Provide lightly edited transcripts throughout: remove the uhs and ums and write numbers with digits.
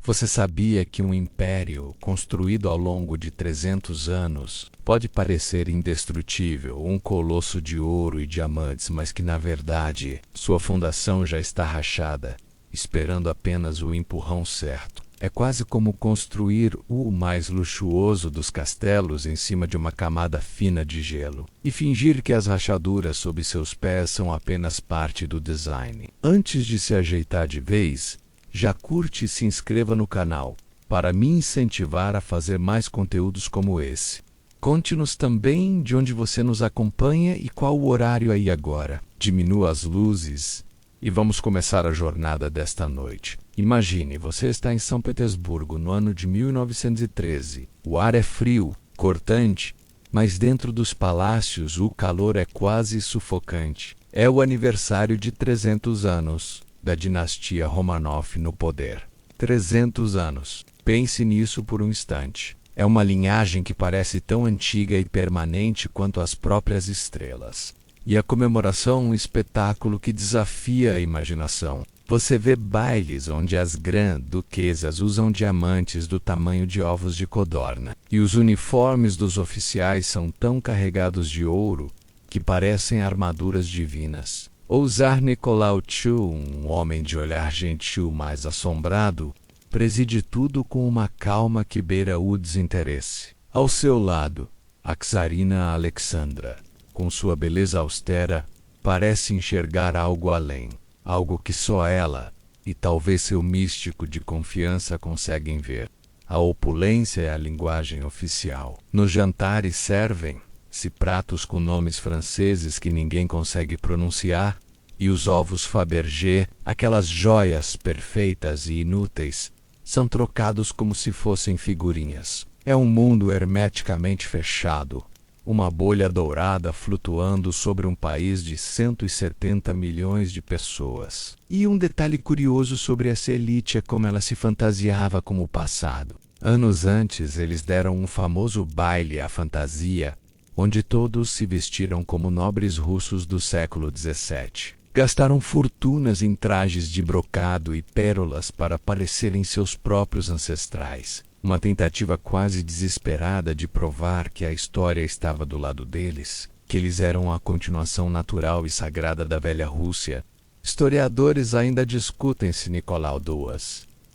Você sabia que um império construído ao longo de 300 anos pode parecer indestrutível, um colosso de ouro e diamantes, mas que na verdade sua fundação já está rachada, esperando apenas o empurrão certo? É quase como construir o mais luxuoso dos castelos em cima de uma camada fina de gelo e fingir que as rachaduras sob seus pés são apenas parte do design. Antes de se ajeitar de vez, já curte e se inscreva no canal, para me incentivar a fazer mais conteúdos como esse. Conte-nos também de onde você nos acompanha e qual o horário aí agora. Diminua as luzes e vamos começar a jornada desta noite. Imagine, você está em São Petersburgo no ano de 1913. O ar é frio, cortante, mas dentro dos palácios o calor é quase sufocante. É o aniversário de 300 anos da dinastia Romanov no poder. 300 anos. Pense nisso por um instante. É uma linhagem que parece tão antiga e permanente quanto as próprias estrelas. E a comemoração é um espetáculo que desafia a imaginação. Você vê bailes onde as duquesas usam diamantes do tamanho de ovos de codorna. E os uniformes dos oficiais são tão carregados de ouro que parecem armaduras divinas. Ousar Nicolau II, um homem de olhar gentil mas assombrado, preside tudo com uma calma que beira o desinteresse. Ao seu lado, a czarina Alexandra, com sua beleza austera, parece enxergar algo além, algo que só ela e talvez seu místico de confiança conseguem ver. A opulência é a linguagem oficial. Nos jantares servem-se pratos com nomes franceses que ninguém consegue pronunciar, e os ovos Fabergé, aquelas joias perfeitas e inúteis, são trocados como se fossem figurinhas. É um mundo hermeticamente fechado, uma bolha dourada flutuando sobre um país de 170 milhões de pessoas. E um detalhe curioso sobre essa elite é como ela se fantasiava com o passado. Anos antes, eles deram um famoso baile à fantasia, onde todos se vestiram como nobres russos do século XVII. Gastaram fortunas em trajes de brocado e pérolas para parecerem seus próprios ancestrais. Uma tentativa quase desesperada de provar que a história estava do lado deles, que eles eram a continuação natural e sagrada da velha Rússia. Historiadores ainda discutem se Nicolau II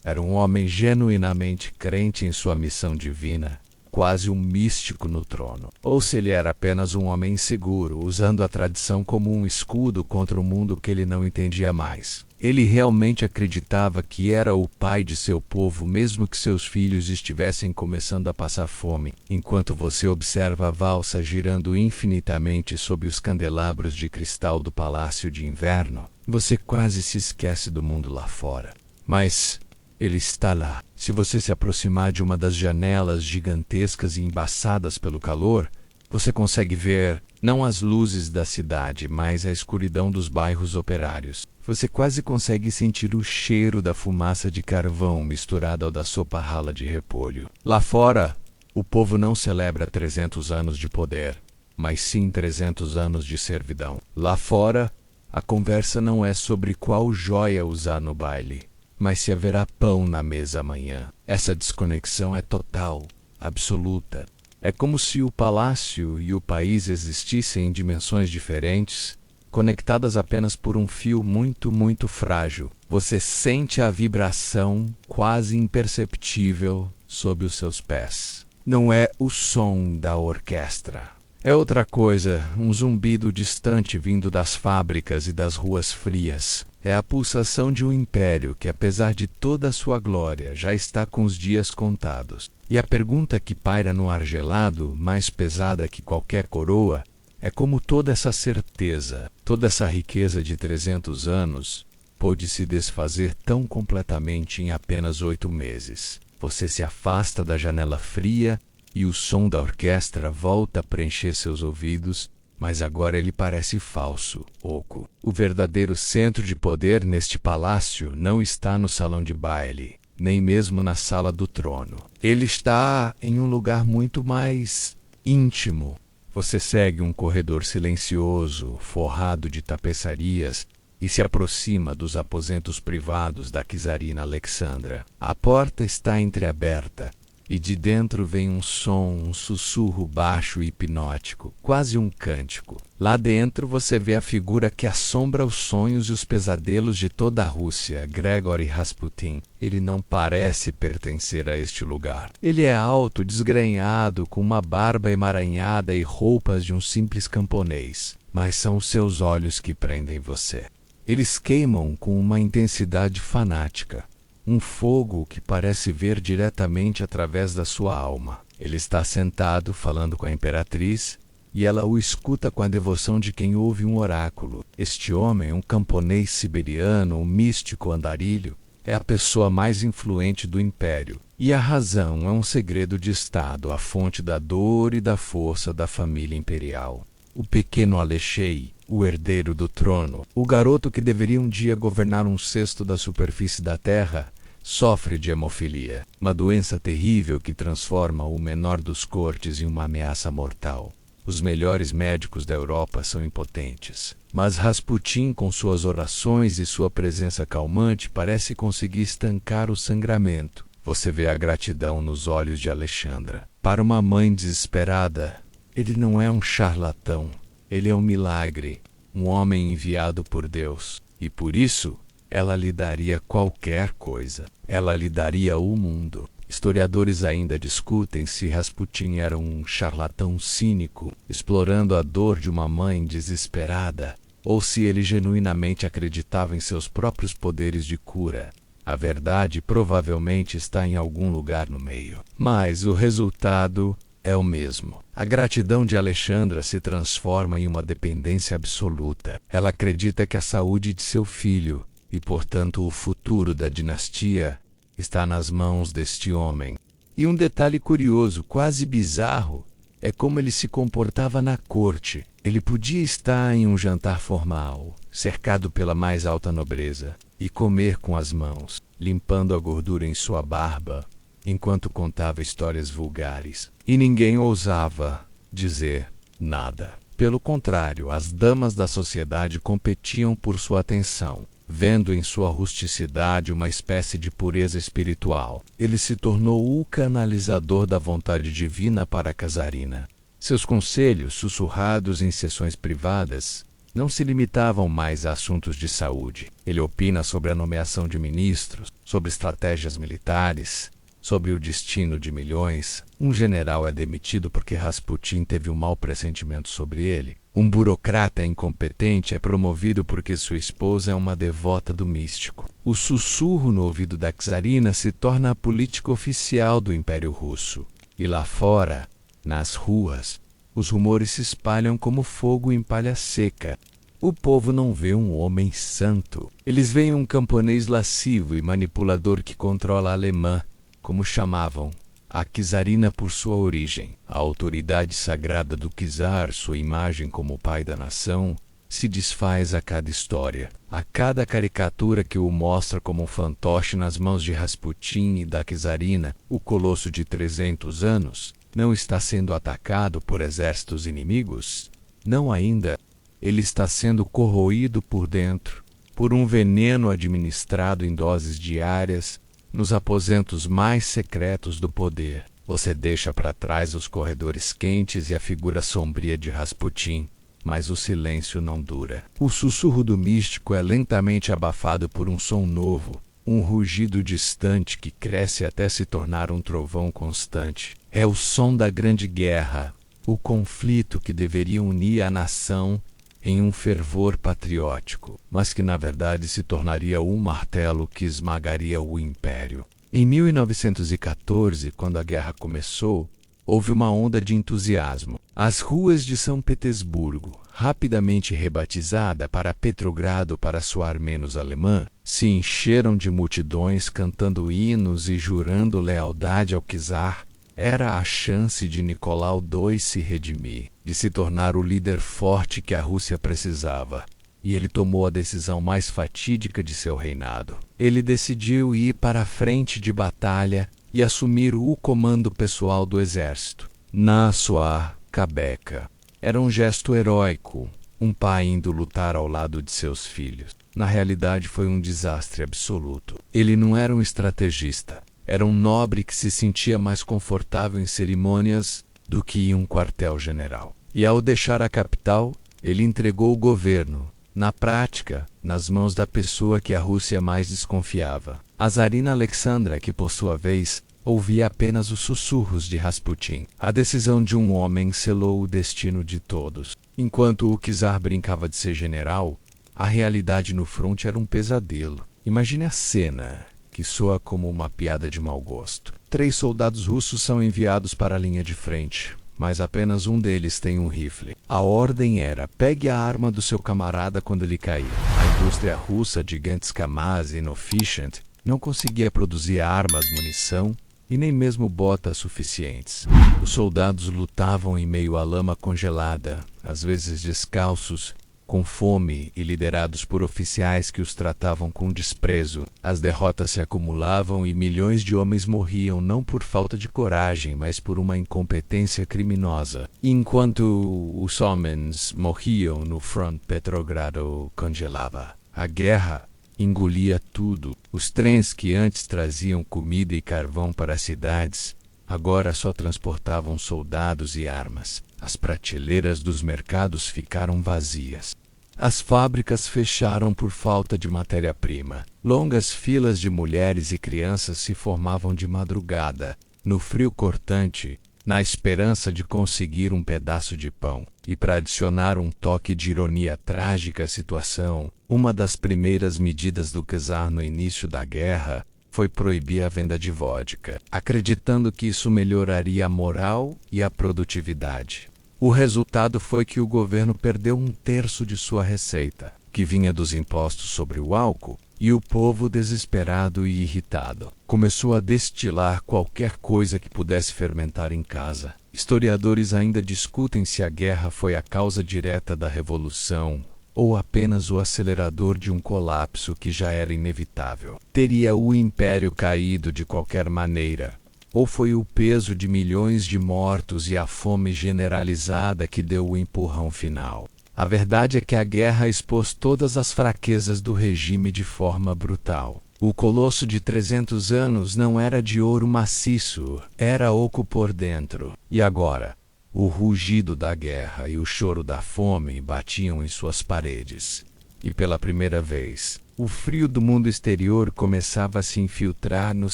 era um homem genuinamente crente em sua missão divina, quase um místico no trono, ou se ele era apenas um homem inseguro, usando a tradição como um escudo contra o mundo que ele não entendia mais. Ele realmente acreditava que era o pai de seu povo, mesmo que seus filhos estivessem começando a passar fome. Enquanto você observa a valsa girando infinitamente sob os candelabros de cristal do Palácio de Inverno, você quase se esquece do mundo lá fora. Mas ele está lá. Se você se aproximar de uma das janelas gigantescas e embaçadas pelo calor, você consegue ver não as luzes da cidade, mas a escuridão dos bairros operários. Você quase consegue sentir o cheiro da fumaça de carvão misturado ao da sopa rala de repolho. Lá fora, o povo não celebra 300 anos de poder, mas sim 300 anos de servidão. Lá fora, a conversa não é sobre qual joia usar no baile, mas se haverá pão na mesa amanhã. Essa desconexão é total, absoluta. É como se o palácio e o país existissem em dimensões diferentes, conectadas apenas por um fio muito frágil. Você sente a vibração quase imperceptível sob os seus pés. Não é o som da orquestra. É outra coisa, um zumbido distante vindo das fábricas e das ruas frias. É a pulsação de um império que, apesar de toda a sua glória, já está com os dias contados. E a pergunta que paira no ar gelado, mais pesada que qualquer coroa, é como toda essa certeza, toda essa riqueza de 300 anos, pôde se desfazer tão completamente em apenas 8 meses. Você se afasta da janela fria e o som da orquestra volta a preencher seus ouvidos, mas agora ele parece falso, oco. O verdadeiro centro de poder neste palácio não está no salão de baile, nem mesmo na sala do trono. Ele está em um lugar muito mais íntimo. Você segue um corredor silencioso, forrado de tapeçarias, e se aproxima dos aposentos privados da czarina Alexandra. A porta está entreaberta, e de dentro vem um som, um sussurro baixo e hipnótico, quase um cântico. Lá dentro você vê a figura que assombra os sonhos e os pesadelos de toda a Rússia, Grigori Rasputin. Ele não parece pertencer a este lugar. Ele é alto, desgrenhado, com uma barba emaranhada e roupas de um simples camponês. Mas são os seus olhos que prendem você. Eles queimam com uma intensidade fanática. Um fogo que parece ver diretamente através da sua alma. Ele está sentado falando com a imperatriz e ela o escuta com a devoção de quem ouve um oráculo. Este homem, um camponês siberiano, um místico andarilho, é a pessoa mais influente do império. E a razão é um segredo de Estado, a fonte da dor e da força da família imperial. O pequeno Alexei, o herdeiro do trono, o garoto que deveria um dia governar um sexto da superfície da terra, sofre de hemofilia, uma doença terrível que transforma o menor dos cortes em uma ameaça mortal. Os melhores médicos da Europa são impotentes, mas Rasputin, com suas orações e sua presença calmante, parece conseguir estancar o sangramento. Você vê a gratidão nos olhos de Alexandra. Para uma mãe desesperada, ele não é um charlatão. Ele é um milagre, um homem enviado por Deus, e por isso ela lhe daria qualquer coisa. Ela lhe daria o mundo. Historiadores ainda discutem se Rasputin era um charlatão cínico, explorando a dor de uma mãe desesperada, ou se ele genuinamente acreditava em seus próprios poderes de cura. A verdade provavelmente está em algum lugar no meio. Mas o resultado é o mesmo. A gratidão de Alexandra se transforma em uma dependência absoluta. Ela acredita que a saúde de seu filho, e portanto o futuro da dinastia, está nas mãos deste homem. E um detalhe curioso, quase bizarro, é como ele se comportava na corte. Ele podia estar em um jantar formal, cercado pela mais alta nobreza, e comer com as mãos, limpando a gordura em sua barba, enquanto contava histórias vulgares. E ninguém ousava dizer nada. Pelo contrário, as damas da sociedade competiam por sua atenção, vendo em sua rusticidade uma espécie de pureza espiritual. Ele se tornou o canalizador da vontade divina para a czarina. Seus conselhos, sussurrados em sessões privadas, não se limitavam mais a assuntos de saúde. Ele opina sobre a nomeação de ministros, sobre estratégias militares, sobre o destino de milhões. Um general é demitido porque Rasputin teve um mau pressentimento sobre ele. Um burocrata incompetente é promovido porque sua esposa é uma devota do místico. O sussurro no ouvido da czarina se torna a política oficial do Império Russo. E lá fora, nas ruas, os rumores se espalham como fogo em palha seca. O povo não vê um homem santo. Eles veem um camponês lascivo e manipulador que controla a alemã, como chamavam a czarina por sua origem. A autoridade sagrada do czar, sua imagem como pai da nação, se desfaz a cada história. A cada caricatura que o mostra como um fantoche nas mãos de Rasputin e da czarina, o colosso de 300 anos, não está sendo atacado por exércitos inimigos? Não ainda. Ele está sendo corroído por dentro, por um veneno administrado em doses diárias, nos aposentos mais secretos do poder. Você deixa para trás os corredores quentes e a figura sombria de Rasputin, mas o silêncio não dura. O sussurro do místico é lentamente abafado por um som novo, um rugido distante que cresce até se tornar um trovão constante. É o som da Grande Guerra, o conflito que deveria unir a nação em um fervor patriótico, mas que na verdade se tornaria um martelo que esmagaria o império. Em 1914, quando a guerra começou, houve uma onda de entusiasmo. As ruas de São Petersburgo, rapidamente rebatizada para Petrogrado para soar menos alemã, se encheram de multidões cantando hinos e jurando lealdade ao czar. Era a chance de Nicolau II se redimir, de se tornar o líder forte que a Rússia precisava. E ele tomou a decisão mais fatídica de seu reinado. Ele decidiu ir para a frente de batalha e assumir o comando pessoal do exército. Na sua cabeça. Era um gesto heróico, um pai indo lutar ao lado de seus filhos. na realidade foi um desastre absoluto. Ele não era um estrategista. Era um nobre que se sentia mais confortável em cerimônias do que em um quartel-general. E ao deixar a capital, ele entregou o governo, na prática, nas mãos da pessoa que a Rússia mais desconfiava, a Tsarina Alexandra, que por sua vez ouvia apenas os sussurros de Rasputin. A decisão de um homem selou o destino de todos. Enquanto o czar brincava de ser general, a realidade no fronte era um pesadelo. Imagine a cena, que soa como uma piada de mau gosto. 3 soldados russos são enviados para a linha de frente, mas apenas um deles tem um rifle. A ordem era: pegue a arma do seu camarada quando ele cair. A indústria russa de Gantz Kamaz Inefficient não conseguia produzir armas, munição e nem mesmo botas suficientes. Os soldados lutavam em meio à lama congelada, às vezes descalços, com fome e liderados por oficiais que os tratavam com desprezo. As derrotas se acumulavam e milhões de homens morriam não por falta de coragem, mas por uma incompetência criminosa. Enquanto os homens morriam no front, Petrogrado congelava. A guerra engolia tudo. Os trens que antes traziam comida e carvão para as cidades, agora só transportavam soldados e armas. As prateleiras dos mercados ficaram vazias. As fábricas fecharam por falta de matéria-prima. Longas filas de mulheres e crianças se formavam de madrugada, no frio cortante, na esperança de conseguir um pedaço de pão. E para adicionar um toque de ironia trágica à situação, uma das primeiras medidas do czar no início da guerra foi proibir a venda de vodka, acreditando que isso melhoraria a moral e a produtividade. O resultado foi que o governo perdeu 1/3 de sua receita, que vinha dos impostos sobre o álcool, e o povo, desesperado e irritado, começou a destilar qualquer coisa que pudesse fermentar em casa. Historiadores ainda discutem se a guerra foi a causa direta da revolução ou apenas o acelerador de um colapso que já era inevitável. Teria o império caído de qualquer maneira, ou foi o peso de milhões de mortos e a fome generalizada que deu o empurrão final? A verdade é que a guerra expôs todas as fraquezas do regime de forma brutal. O colosso de 300 anos não era de ouro maciço, era oco por dentro. E agora? O rugido da guerra e o choro da fome batiam em suas paredes. E pela primeira vez, o frio do mundo exterior começava a se infiltrar nos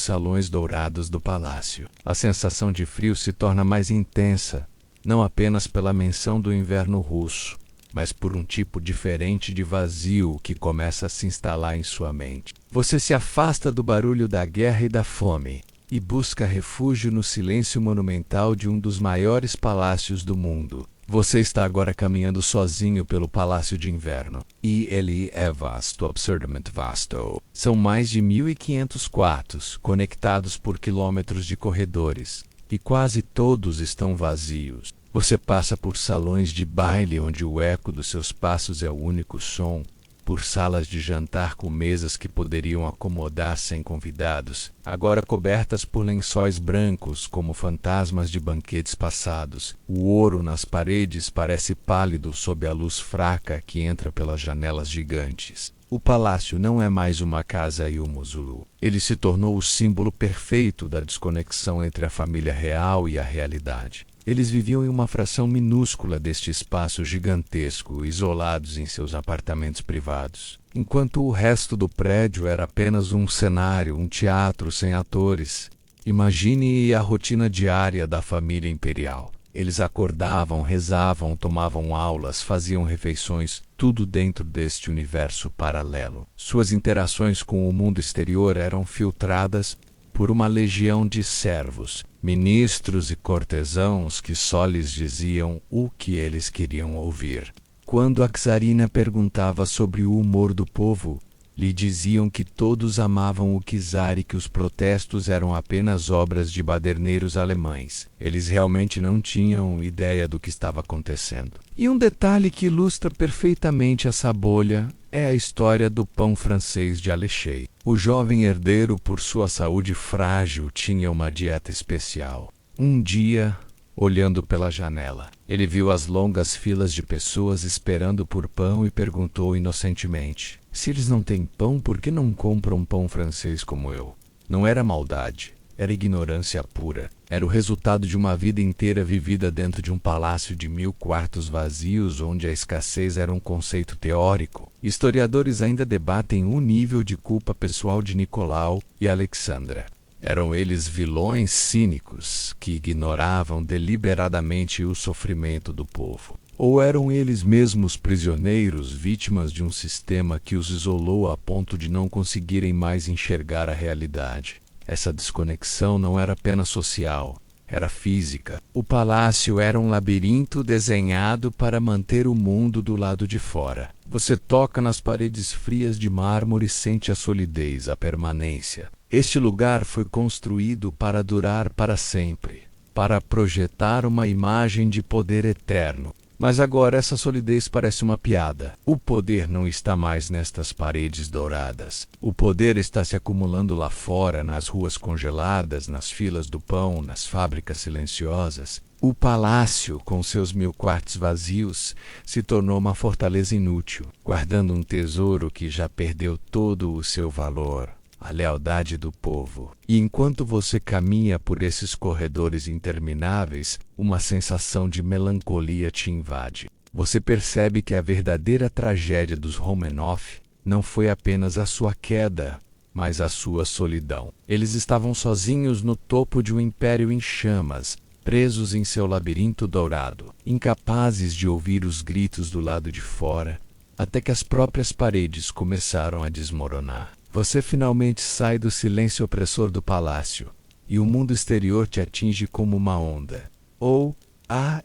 salões dourados do palácio. A sensação de frio se torna mais intensa, não apenas pela menção do inverno russo, mas por um tipo diferente de vazio que começa a se instalar em sua mente. Você se afasta do barulho da guerra e da fome, e busca refúgio no silêncio monumental de um dos maiores palácios do mundo. Você está agora caminhando sozinho pelo Palácio de Inverno. E ele é vasto, absurdamente vasto. São mais de 1.500 quartos, conectados por quilômetros de corredores, e quase todos estão vazios. Você passa por salões de baile onde o eco dos seus passos é o único som, por salas de jantar com mesas que poderiam acomodar 100 convidados, agora cobertas por lençóis brancos como fantasmas de banquetes passados. O ouro nas paredes parece pálido sob a luz fraca que entra pelas janelas gigantes. O palácio não é mais uma casa e um mausoléu. Ele se tornou o símbolo perfeito da desconexão entre a família real e a realidade. Eles viviam em uma fração minúscula deste espaço gigantesco, isolados em seus apartamentos privados, enquanto o resto do prédio era apenas um cenário, um teatro sem atores. Imagine a rotina diária da família imperial. Eles acordavam, rezavam, tomavam aulas, faziam refeições, tudo dentro deste universo paralelo. Suas interações com o mundo exterior eram filtradas por uma legião de servos, ministros e cortesãos que só lhes diziam o que eles queriam ouvir. Quando a czarina perguntava sobre o humor do povo, lhe diziam que todos amavam o czar e que os protestos eram apenas obras de baderneiros alemães. Eles realmente não tinham ideia do que estava acontecendo. E um detalhe que ilustra perfeitamente essa bolha é a história do pão francês de Alexei. O jovem herdeiro, por sua saúde frágil, tinha uma dieta especial. Um dia, olhando pela janela, ele viu as longas filas de pessoas esperando por pão e perguntou inocentemente: Se eles não têm pão, por que não compram pão francês como eu? Não era maldade, era ignorância pura. Era o resultado de uma vida inteira vivida dentro de um palácio de 1000 quartos vazios, onde a escassez era um conceito teórico. Historiadores ainda debatem o nível de culpa pessoal de Nicolau e Alexandra. Eram eles vilões cínicos que ignoravam deliberadamente o sofrimento do povo? Ou eram eles mesmos prisioneiros, vítimas de um sistema que os isolou a ponto de não conseguirem mais enxergar a realidade? Essa desconexão não era apenas social, era física. O palácio era um labirinto desenhado para manter o mundo do lado de fora. Você toca nas paredes frias de mármore e sente a solidez, a permanência. Este lugar foi construído para durar para sempre, para projetar uma imagem de poder eterno. Mas agora essa solidez parece uma piada. O poder não está mais nestas paredes douradas. O poder está se acumulando lá fora, nas ruas congeladas, nas filas do pão, nas fábricas silenciosas. O palácio, com seus 1000 quartos vazios, se tornou uma fortaleza inútil, guardando um tesouro que já perdeu todo o seu valor. A lealdade do povo. E enquanto você caminha por esses corredores intermináveis, uma sensação de melancolia te invade. Você percebe que a verdadeira tragédia dos Romanov não foi apenas a sua queda, mas a sua solidão. Eles estavam sozinhos no topo de um império em chamas, presos em seu labirinto dourado, incapazes de ouvir os gritos do lado de fora, até que as próprias paredes começaram a desmoronar. Você finalmente sai do silêncio opressor do palácio, e o mundo exterior te atinge como uma onda.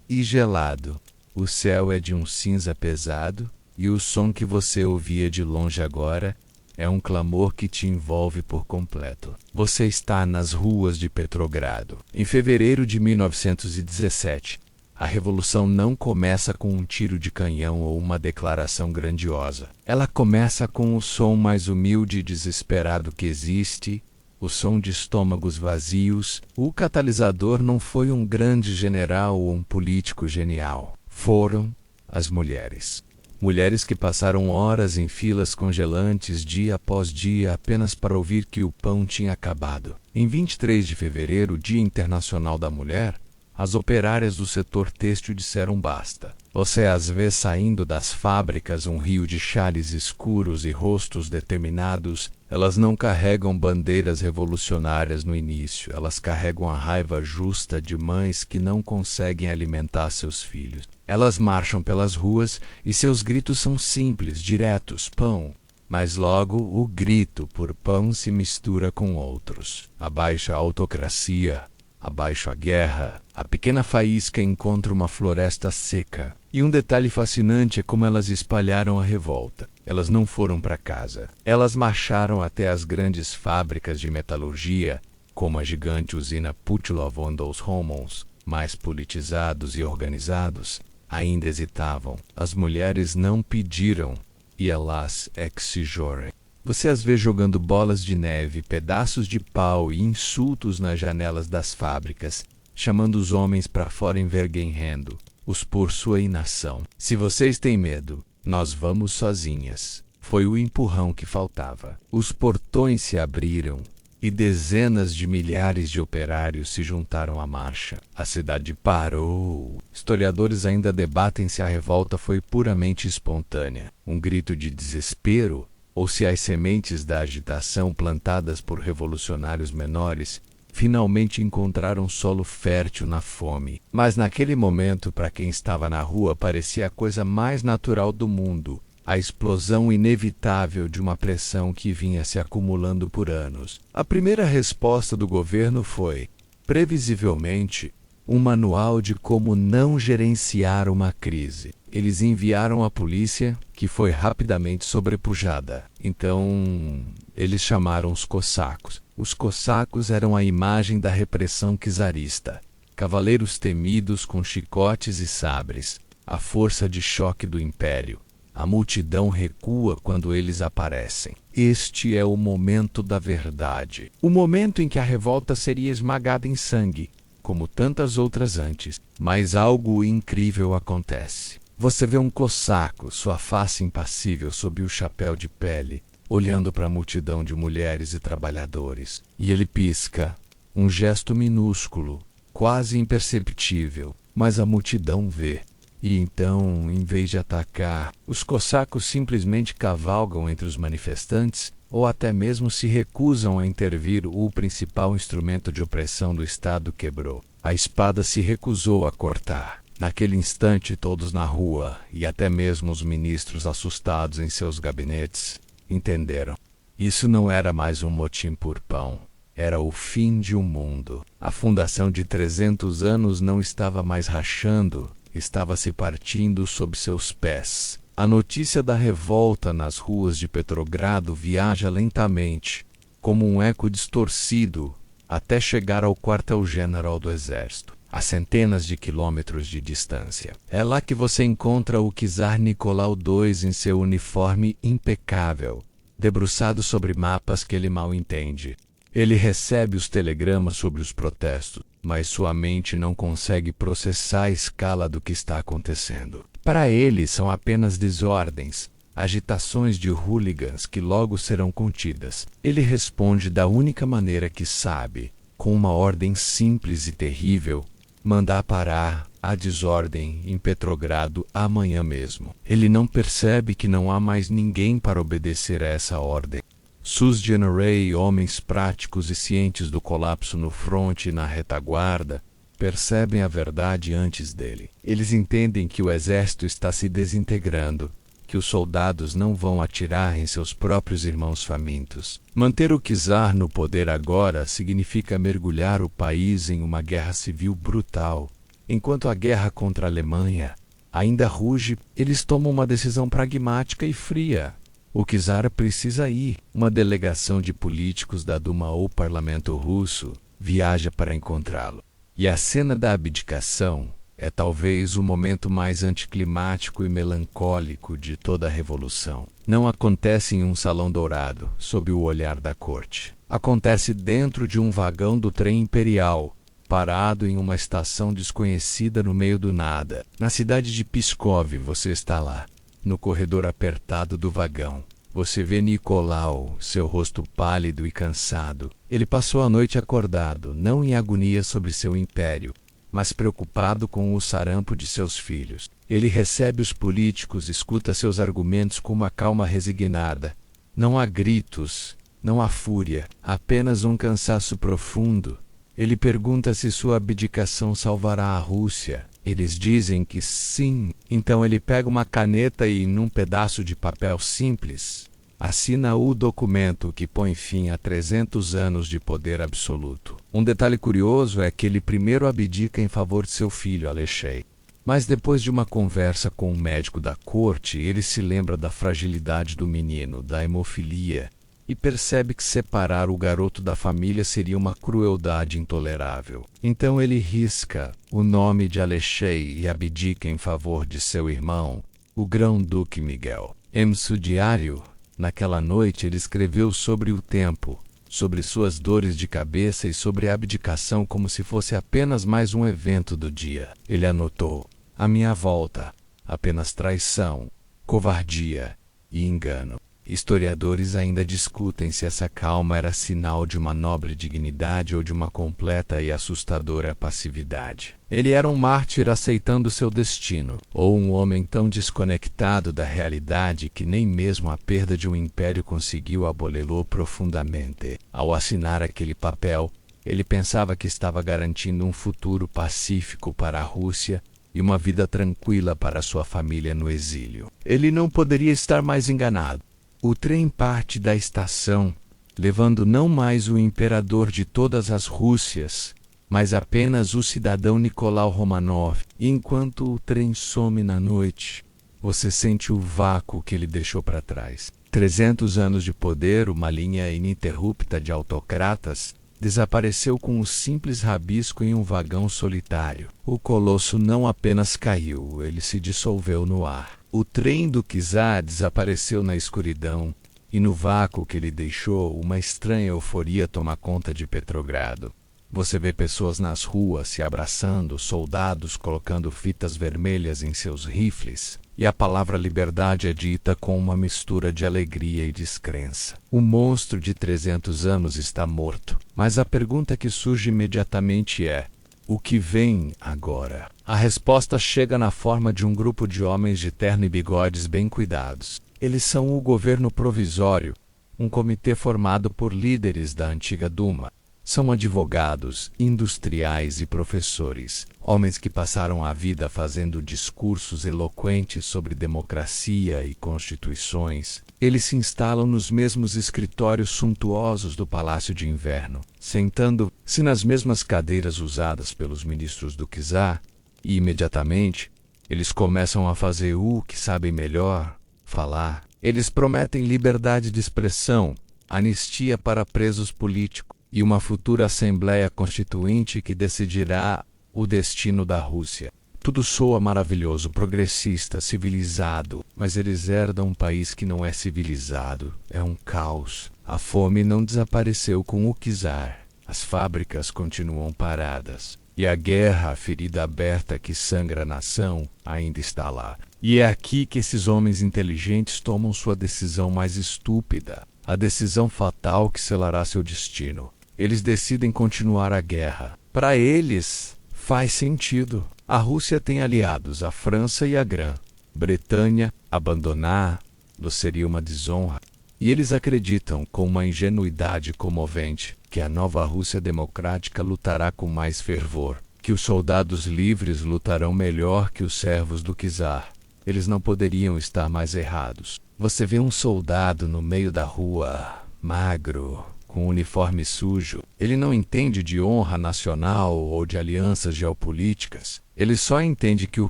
E gelado. O céu é de um cinza pesado, e o som que você ouvia de longe agora é um clamor que te envolve por completo. Você está nas ruas de Petrogrado. Em fevereiro de 1917, a revolução não começa com um tiro de canhão ou uma declaração grandiosa. Ela começa com o som mais humilde e desesperado que existe, o som de estômagos vazios. O catalisador não foi um grande general ou um político genial. Foram as mulheres. Mulheres que passaram horas em filas congelantes dia após dia apenas para ouvir que o pão tinha acabado. Em 23 de fevereiro, Dia Internacional da Mulher, as operárias do setor têxtil disseram basta. Você as vê saindo das fábricas, um rio de xales escuros e rostos determinados. Elas não carregam bandeiras revolucionárias no início, elas carregam a raiva justa de mães que não conseguem alimentar seus filhos. Elas marcham pelas ruas e seus gritos são simples, diretos, pão. Mas logo o grito por pão se mistura com outros. Abaixo a autocracia. Abaixo a guerra, a pequena faísca encontra uma floresta seca. E um detalhe fascinante é como elas espalharam a revolta. Elas não foram para casa. Elas marcharam até as grandes fábricas de metalurgia, como a gigante usina Putilov, onde os Romans, mais politizados e organizados, ainda hesitavam. As mulheres não pediram, e elas exigiram. Você as vê jogando bolas de neve, pedaços de pau e insultos nas janelas das fábricas, chamando os homens para fora envergonhando-os por sua inação. Se vocês têm medo, nós vamos sozinhas. Foi o empurrão que faltava. Os portões se abriram e dezenas de milhares de operários se juntaram à marcha. A cidade parou. Historiadores ainda debatem se a revolta foi puramente espontânea, um grito de desespero, ou se as sementes da agitação plantadas por revolucionários menores finalmente encontraram solo fértil na fome. Mas naquele momento, para quem estava na rua, parecia a coisa mais natural do mundo, a explosão inevitável de uma pressão que vinha se acumulando por anos. A primeira resposta do governo foi, previsivelmente, um manual de como não gerenciar uma crise. Eles enviaram a polícia, que foi rapidamente sobrepujada. Então, eles chamaram os cossacos. Os cossacos eram a imagem da repressão czarista. Cavaleiros temidos com chicotes e sabres. A força de choque do império. A multidão recua quando eles aparecem. Este é o momento da verdade. O momento em que a revolta seria esmagada em sangue, como tantas outras antes. Mas algo incrível acontece. Você vê um cossaco, sua face impassível sob o chapéu de pele, olhando para a multidão de mulheres e trabalhadores. E ele pisca, um gesto minúsculo, quase imperceptível, mas a multidão vê. E então, em vez de atacar, os cossacos simplesmente cavalgam entre os manifestantes ou até mesmo se recusam a intervir. O principal instrumento de opressão do Estado quebrou. A espada se recusou a cortar. Naquele instante, todos na rua, e até mesmo os ministros assustados em seus gabinetes, entenderam. Isso não era mais um motim por pão. Era o fim de um mundo. A fundação de 300 anos não estava mais rachando, estava se partindo sob seus pés. A notícia da revolta nas ruas de Petrogrado viaja lentamente, como um eco distorcido, até chegar ao quartel-general do exército, a centenas de quilômetros de distância. É lá que você encontra o czar Nicolau II em seu uniforme impecável, debruçado sobre mapas que ele mal entende. Ele recebe os telegramas sobre os protestos, mas sua mente não consegue processar a escala do que está acontecendo. Para ele, são apenas desordens, agitações de hooligans que logo serão contidas. Ele responde da única maneira que sabe, com uma ordem simples e terrível: mandar parar a desordem em Petrogrado amanhã mesmo. Ele não percebe que não há mais ninguém para obedecer a essa ordem. Suzgenerai, homens práticos e cientes do colapso no fronte e na retaguarda, percebem a verdade antes dele. Eles entendem que o exército está se desintegrando, que os soldados não vão atirar em seus próprios irmãos famintos. Manter o czar no poder agora significa mergulhar o país em uma guerra civil brutal. Enquanto a guerra contra a Alemanha ainda ruge, eles tomam uma decisão pragmática e fria. O czar precisa ir. Uma delegação de políticos da Duma ou parlamento russo viaja para encontrá-lo. E a cena da abdicação é talvez o momento mais anticlimático e melancólico de toda a revolução. Não acontece em um salão dourado, sob o olhar da corte. Acontece dentro de um vagão do trem imperial, parado em uma estação desconhecida no meio do nada. Na cidade de Pskov, você está lá, no corredor apertado do vagão. Você vê Nicolau, seu rosto pálido e cansado. Ele passou a noite acordado, não em agonia sobre seu império, mas preocupado com o sarampo de seus filhos. Ele recebe os políticos, escuta seus argumentos com uma calma resignada. Não há gritos, não há fúria, apenas um cansaço profundo. Ele pergunta se sua abdicação salvará a Rússia. Eles dizem que sim. Então ele pega uma caneta e, num pedaço de papel simples, assina o documento que põe fim a 300 anos de poder absoluto. Um detalhe curioso é que ele primeiro abdica em favor de seu filho, Alexei. Mas depois de uma conversa com um médico da corte, ele se lembra da fragilidade do menino, da hemofilia, e percebe que separar o garoto da família seria uma crueldade intolerável. Então ele risca o nome de Alexei e abdica em favor de seu irmão, o grão-duque Miguel. Em seu diário, naquela noite ele escreveu sobre o tempo, sobre suas dores de cabeça e sobre a abdicação como se fosse apenas mais um evento do dia. Ele anotou: "À minha volta, apenas traição, covardia e engano." Historiadores ainda discutem se essa calma era sinal de uma nobre dignidade ou de uma completa e assustadora passividade. Ele era um mártir aceitando seu destino, ou um homem tão desconectado da realidade que nem mesmo a perda de um império conseguiu aboli-lo profundamente. Ao assinar aquele papel, ele pensava que estava garantindo um futuro pacífico para a Rússia e uma vida tranquila para sua família no exílio. Ele não poderia estar mais enganado. O trem parte da estação, levando não mais o imperador de todas as Rússias, mas apenas o cidadão Nicolau Romanov. E enquanto o trem some na noite, você sente o vácuo que ele deixou para trás. 300 anos de poder, uma linha ininterrupta de autocratas, desapareceu com um simples rabisco em um vagão solitário. O colosso não apenas caiu, ele se dissolveu no ar. O trem do czar desapareceu na escuridão, e no vácuo que ele deixou, uma estranha euforia toma conta de Petrogrado. Você vê pessoas nas ruas se abraçando, soldados colocando fitas vermelhas em seus rifles, e a palavra liberdade é dita com uma mistura de alegria e descrença. O monstro de 300 anos está morto, mas a pergunta que surge imediatamente é: o que vem agora? A resposta chega na forma de um grupo de homens de terno e bigodes bem cuidados. Eles são o governo provisório, um comitê formado por líderes da antiga Duma. São advogados, industriais e professores, homens que passaram a vida fazendo discursos eloquentes sobre democracia e constituições. Eles se instalam nos mesmos escritórios suntuosos do Palácio de Inverno, sentando-se nas mesmas cadeiras usadas pelos ministros do czar, e imediatamente eles começam a fazer o que sabem melhor: falar. Eles prometem liberdade de expressão, anistia para presos políticos e uma futura Assembleia Constituinte que decidirá o destino da Rússia. Tudo soa maravilhoso, progressista, civilizado, mas eles herdam um país que não é civilizado, é um caos. A fome não desapareceu com o czar, as fábricas continuam paradas, e a guerra, a ferida aberta que sangra a nação, ainda está lá. E é aqui que esses homens inteligentes tomam sua decisão mais estúpida, a decisão fatal que selará seu destino. Eles decidem continuar a guerra. Para eles, faz sentido. A Rússia tem aliados, a França e a Grã-Bretanha. Abandoná-lo seria uma desonra. E eles acreditam, com uma ingenuidade comovente, que a nova Rússia democrática lutará com mais fervor, que os soldados livres lutarão melhor que os servos do czar. Eles não poderiam estar mais errados. Você vê um soldado no meio da rua, magro, com um uniforme sujo. Ele não entende de honra nacional ou de alianças geopolíticas. Ele só entende que o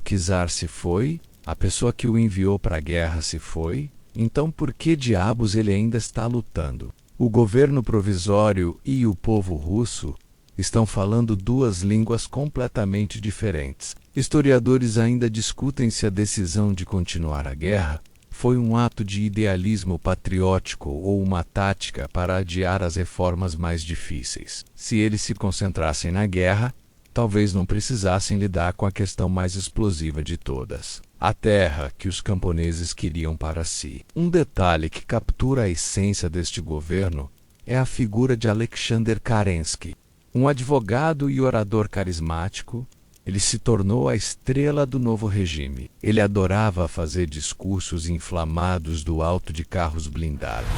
czar se foi, a pessoa que o enviou para a guerra se foi. Então por que diabos ele ainda está lutando? O governo provisório e o povo russo estão falando duas línguas completamente diferentes. Historiadores ainda discutem se a decisão de continuar a guerra foi um ato de idealismo patriótico ou uma tática para adiar as reformas mais difíceis. Se eles se concentrassem na guerra, talvez não precisassem lidar com a questão mais explosiva de todas: a terra que os camponeses queriam para si. Um detalhe que captura a essência deste governo é a figura de Alexander Kerensky, um advogado e orador carismático. Ele se tornou a estrela do novo regime. Ele adorava fazer discursos inflamados do alto de carros blindados,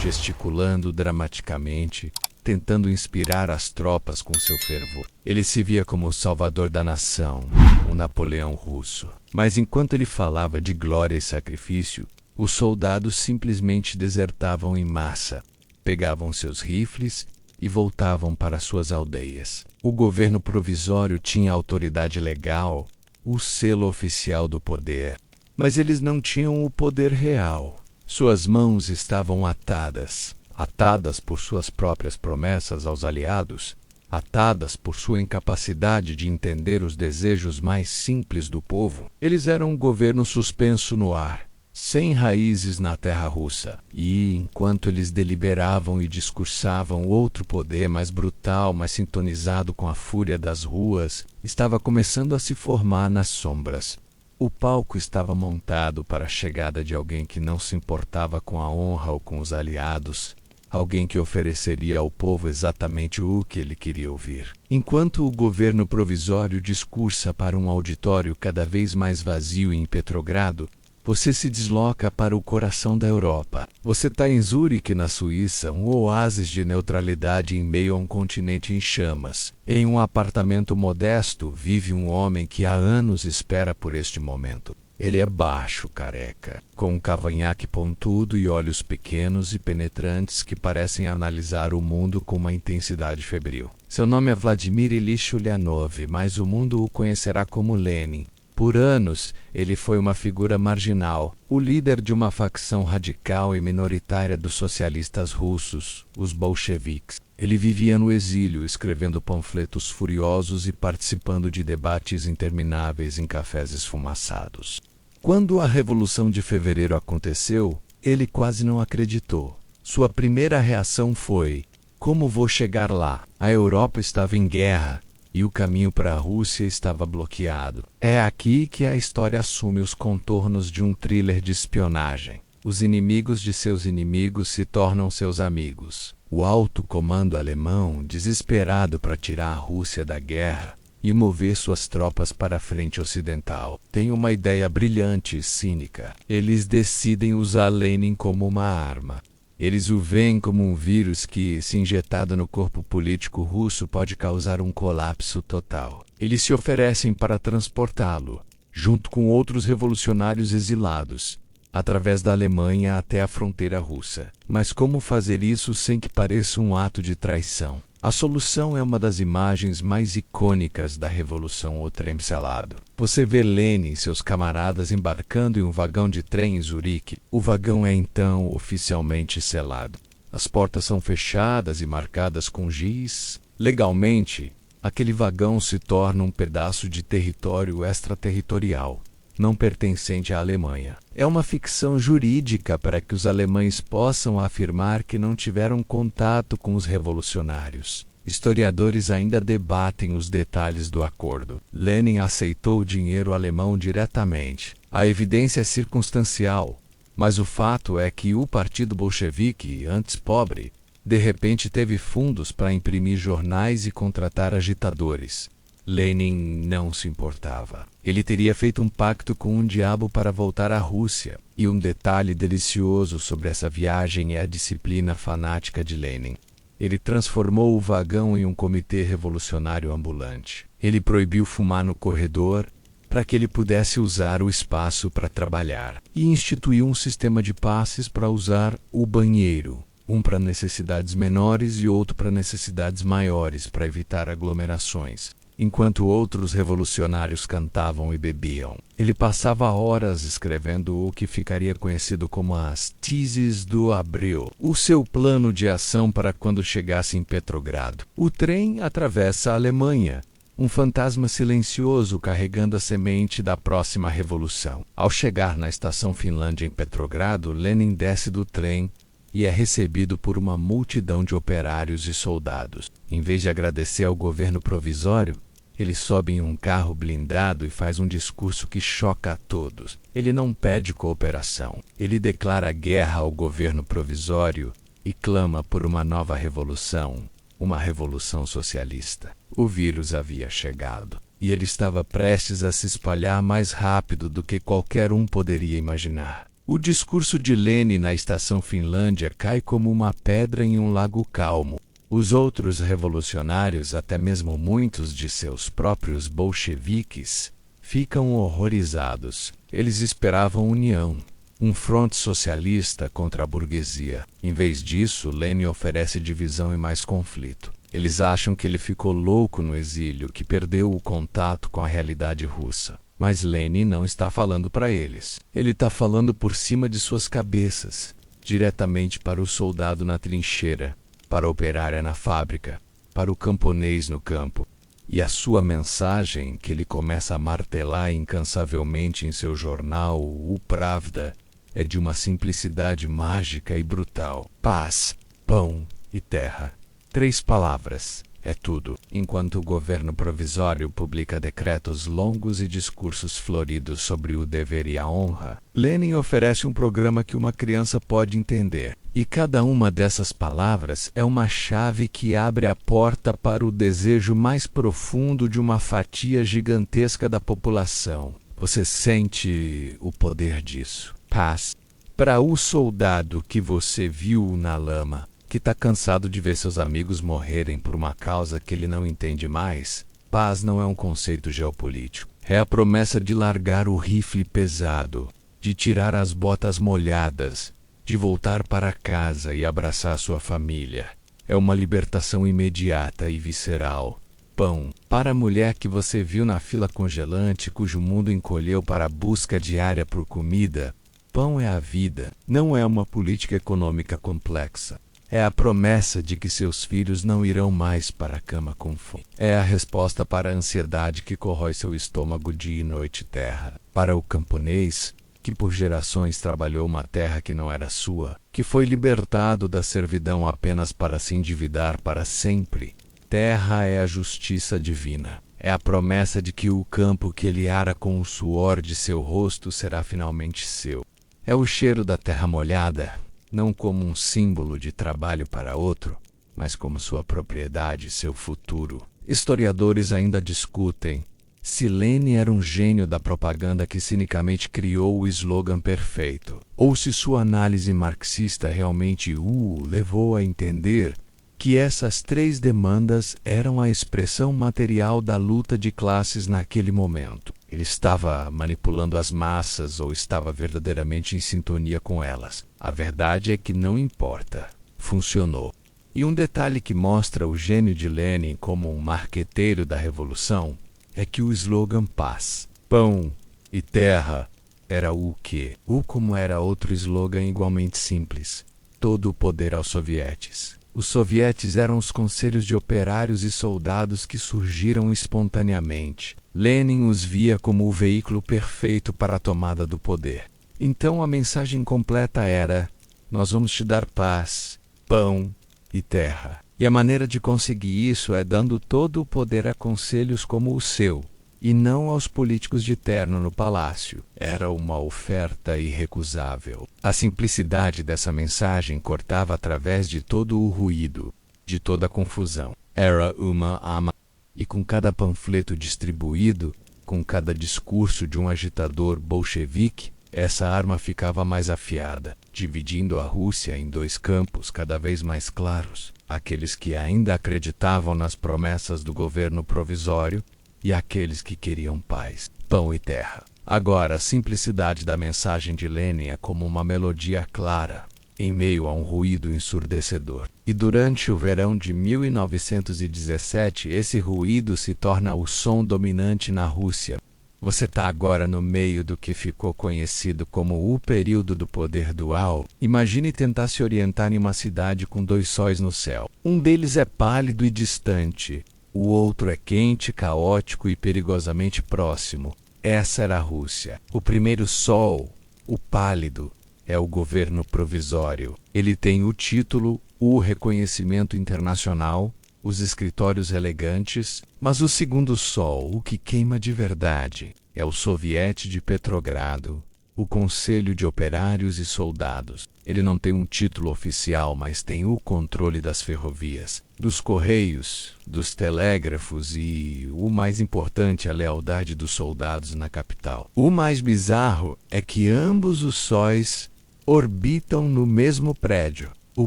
gesticulando dramaticamente, tentando inspirar as tropas com seu fervor. Ele se via como o salvador da nação, um Napoleão russo. Mas enquanto ele falava de glória e sacrifício, os soldados simplesmente desertavam em massa, pegavam seus rifles e voltavam para suas aldeias. O governo provisório tinha autoridade legal, o selo oficial do poder, mas eles não tinham o poder real. Suas mãos estavam atadas por suas próprias promessas aos aliados, atadas por sua incapacidade de entender os desejos mais simples do povo. Eles eram um governo suspenso no ar, sem raízes na terra russa. E, enquanto eles deliberavam e discursavam, outro poder mais brutal, mais sintonizado com a fúria das ruas, estava começando a se formar nas sombras. O palco estava montado para a chegada de alguém que não se importava com a honra ou com os aliados, alguém que ofereceria ao povo exatamente o que ele queria ouvir. Enquanto o governo provisório discursa para um auditório cada vez mais vazio em Petrogrado, você se desloca para o coração da Europa. Você está em Zurique, na Suíça, um oásis de neutralidade em meio a um continente em chamas. Em um apartamento modesto, vive um homem que há anos espera por este momento. Ele é baixo, careca, com um cavanhaque pontudo e olhos pequenos e penetrantes que parecem analisar o mundo com uma intensidade febril. Seu nome é Vladimir Ilyich Ulyanov, mas o mundo o conhecerá como Lenin. Por anos, ele foi uma figura marginal, o líder de uma facção radical e minoritária dos socialistas russos, os bolcheviques. Ele vivia no exílio, escrevendo panfletos furiosos e participando de debates intermináveis em cafés esfumaçados. Quando a Revolução de Fevereiro aconteceu, ele quase não acreditou. Sua primeira reação foi: Como vou chegar lá? A Europa estava em guerra e o caminho para a Rússia estava bloqueado. É aqui que a história assume os contornos de um thriller de espionagem. Os inimigos de seus inimigos se tornam seus amigos. O alto comando alemão, desesperado para tirar a Rússia da guerra e mover suas tropas para a frente ocidental, tem uma ideia brilhante e cínica. Eles decidem usar Lenin como uma arma. Eles o veem como um vírus que, se injetado no corpo político russo, pode causar um colapso total. Eles se oferecem para transportá-lo, junto com outros revolucionários exilados, através da Alemanha até a fronteira russa. Mas como fazer isso sem que pareça um ato de traição? A solução é uma das imagens mais icônicas da Revolução O Trem Selado. Você vê Lenin e seus camaradas embarcando em um vagão de trem em Zurique. O vagão é então oficialmente selado. As portas são fechadas e marcadas com giz. Legalmente, aquele vagão se torna um pedaço de território extraterritorial, não pertencente à Alemanha. É uma ficção jurídica para que os alemães possam afirmar que não tiveram contato com os revolucionários. Historiadores ainda debatem os detalhes do acordo. Lenin aceitou o dinheiro alemão diretamente. A evidência é circunstancial, mas o fato é que o Partido Bolchevique, antes pobre, de repente teve fundos para imprimir jornais e contratar agitadores. Lenin não se importava. Ele teria feito um pacto com um diabo para voltar à Rússia. E um detalhe delicioso sobre essa viagem é a disciplina fanática de Lenin. Ele transformou o vagão em um comitê revolucionário ambulante. Ele proibiu fumar no corredor para que ele pudesse usar o espaço para trabalhar. E instituiu um sistema de passes para usar o banheiro. Um para necessidades menores e outro para necessidades maiores, para evitar aglomerações. Enquanto outros revolucionários cantavam e bebiam, ele passava horas escrevendo o que ficaria conhecido como as Teses do Abril, o seu plano de ação para quando chegasse em Petrogrado. O trem atravessa a Alemanha, um fantasma silencioso carregando a semente da próxima revolução. Ao chegar na estação Finlândia em Petrogrado, Lenin desce do trem e é recebido por uma multidão de operários e soldados. Em vez de agradecer ao governo provisório, ele sobe em um carro blindado e faz um discurso que choca a todos. Ele não pede cooperação. Ele declara guerra ao governo provisório e clama por uma nova revolução, uma revolução socialista. O vírus havia chegado e ele estava prestes a se espalhar mais rápido do que qualquer um poderia imaginar. O discurso de Lenin na estação Finlândia cai como uma pedra em um lago calmo. Os outros revolucionários, até mesmo muitos de seus próprios bolcheviques, ficam horrorizados. Eles esperavam união, um fronte socialista contra a burguesia. Em vez disso, Lenin oferece divisão e mais conflito. Eles acham que ele ficou louco no exílio, que perdeu o contato com a realidade russa. Mas Lenin não está falando para eles. Ele está falando por cima de suas cabeças, diretamente para o soldado na trincheira, para a operária na fábrica, para o camponês no campo. E a sua mensagem, que ele começa a martelar incansavelmente em seu jornal, o Pravda, é de uma simplicidade mágica e brutal. Paz, pão e terra. 3 palavras. É tudo. Enquanto o governo provisório publica decretos longos e discursos floridos sobre o dever e a honra, Lenin oferece um programa que uma criança pode entender. E cada uma dessas palavras é uma chave que abre a porta para o desejo mais profundo de uma fatia gigantesca da população. Você sente o poder disso. Paz. Para o soldado que você viu na lama, que está cansado de ver seus amigos morrerem por uma causa que ele não entende mais, paz não é um conceito geopolítico. É a promessa de largar o rifle pesado, de tirar as botas molhadas, de voltar para casa e abraçar sua família. É uma libertação imediata e visceral. Pão. Para a mulher que você viu na fila congelante, cujo mundo encolheu para a busca diária por comida, pão é a vida. Não é uma política econômica complexa. É a promessa de que seus filhos não irão mais para a cama com fome. É a resposta para a ansiedade que corrói seu estômago dia e noite terra. Para o camponês, que por gerações trabalhou uma terra que não era sua, que foi libertado da servidão apenas para se endividar para sempre. Terra é a justiça divina. É a promessa de que o campo que ele ara com o suor de seu rosto será finalmente seu. É o cheiro da terra molhada, não como um símbolo de trabalho para outro, mas como sua propriedade, seu futuro. Historiadores ainda discutem se Lenin era um gênio da propaganda que cinicamente criou o slogan perfeito, ou se sua análise marxista realmente o levou a entender que essas três demandas eram a expressão material da luta de classes naquele momento. Ele estava manipulando as massas ou estava verdadeiramente em sintonia com elas? A verdade é que não importa. Funcionou. E um detalhe que mostra o gênio de Lenin como um marqueteiro da revolução é que o slogan paz, pão e terra era o quê? Como era outro slogan igualmente simples: todo o poder aos sovietes. Os sovietes eram os conselhos de operários e soldados que surgiram espontaneamente. Lenin os via como o veículo perfeito para a tomada do poder. Então a mensagem completa era: nós vamos te dar paz, pão e terra. E a maneira de conseguir isso é dando todo o poder a conselhos como o seu, e não aos políticos de terno no palácio. Era uma oferta irrecusável. A simplicidade dessa mensagem cortava através de todo o ruído, de toda a confusão. Era uma arma. E com cada panfleto distribuído, com cada discurso de um agitador bolchevique, essa arma ficava mais afiada, dividindo a Rússia em dois campos cada vez mais claros: aqueles que ainda acreditavam nas promessas do governo provisório e aqueles que queriam paz, pão e terra. Agora, a simplicidade da mensagem de Lenin é como uma melodia clara, em meio a um ruído ensurdecedor. E durante o verão de 1917, esse ruído se torna o som dominante na Rússia. Você está agora no meio do que ficou conhecido como o período do poder dual. Imagine tentar se orientar em uma cidade com dois sóis no céu. Um deles é pálido e distante. O outro é quente, caótico e perigosamente próximo. Essa era a Rússia. O primeiro sol, o pálido, é o governo provisório. Ele tem o título, o reconhecimento internacional, os escritórios elegantes, mas o segundo sol, o que queima de verdade, é o Soviete de Petrogrado, o Conselho de Operários e Soldados. Ele não tem um título oficial, mas tem o controle das ferrovias, dos correios, dos telégrafos e, o mais importante, a lealdade dos soldados na capital. O mais bizarro é que ambos os sóis orbitam no mesmo prédio, o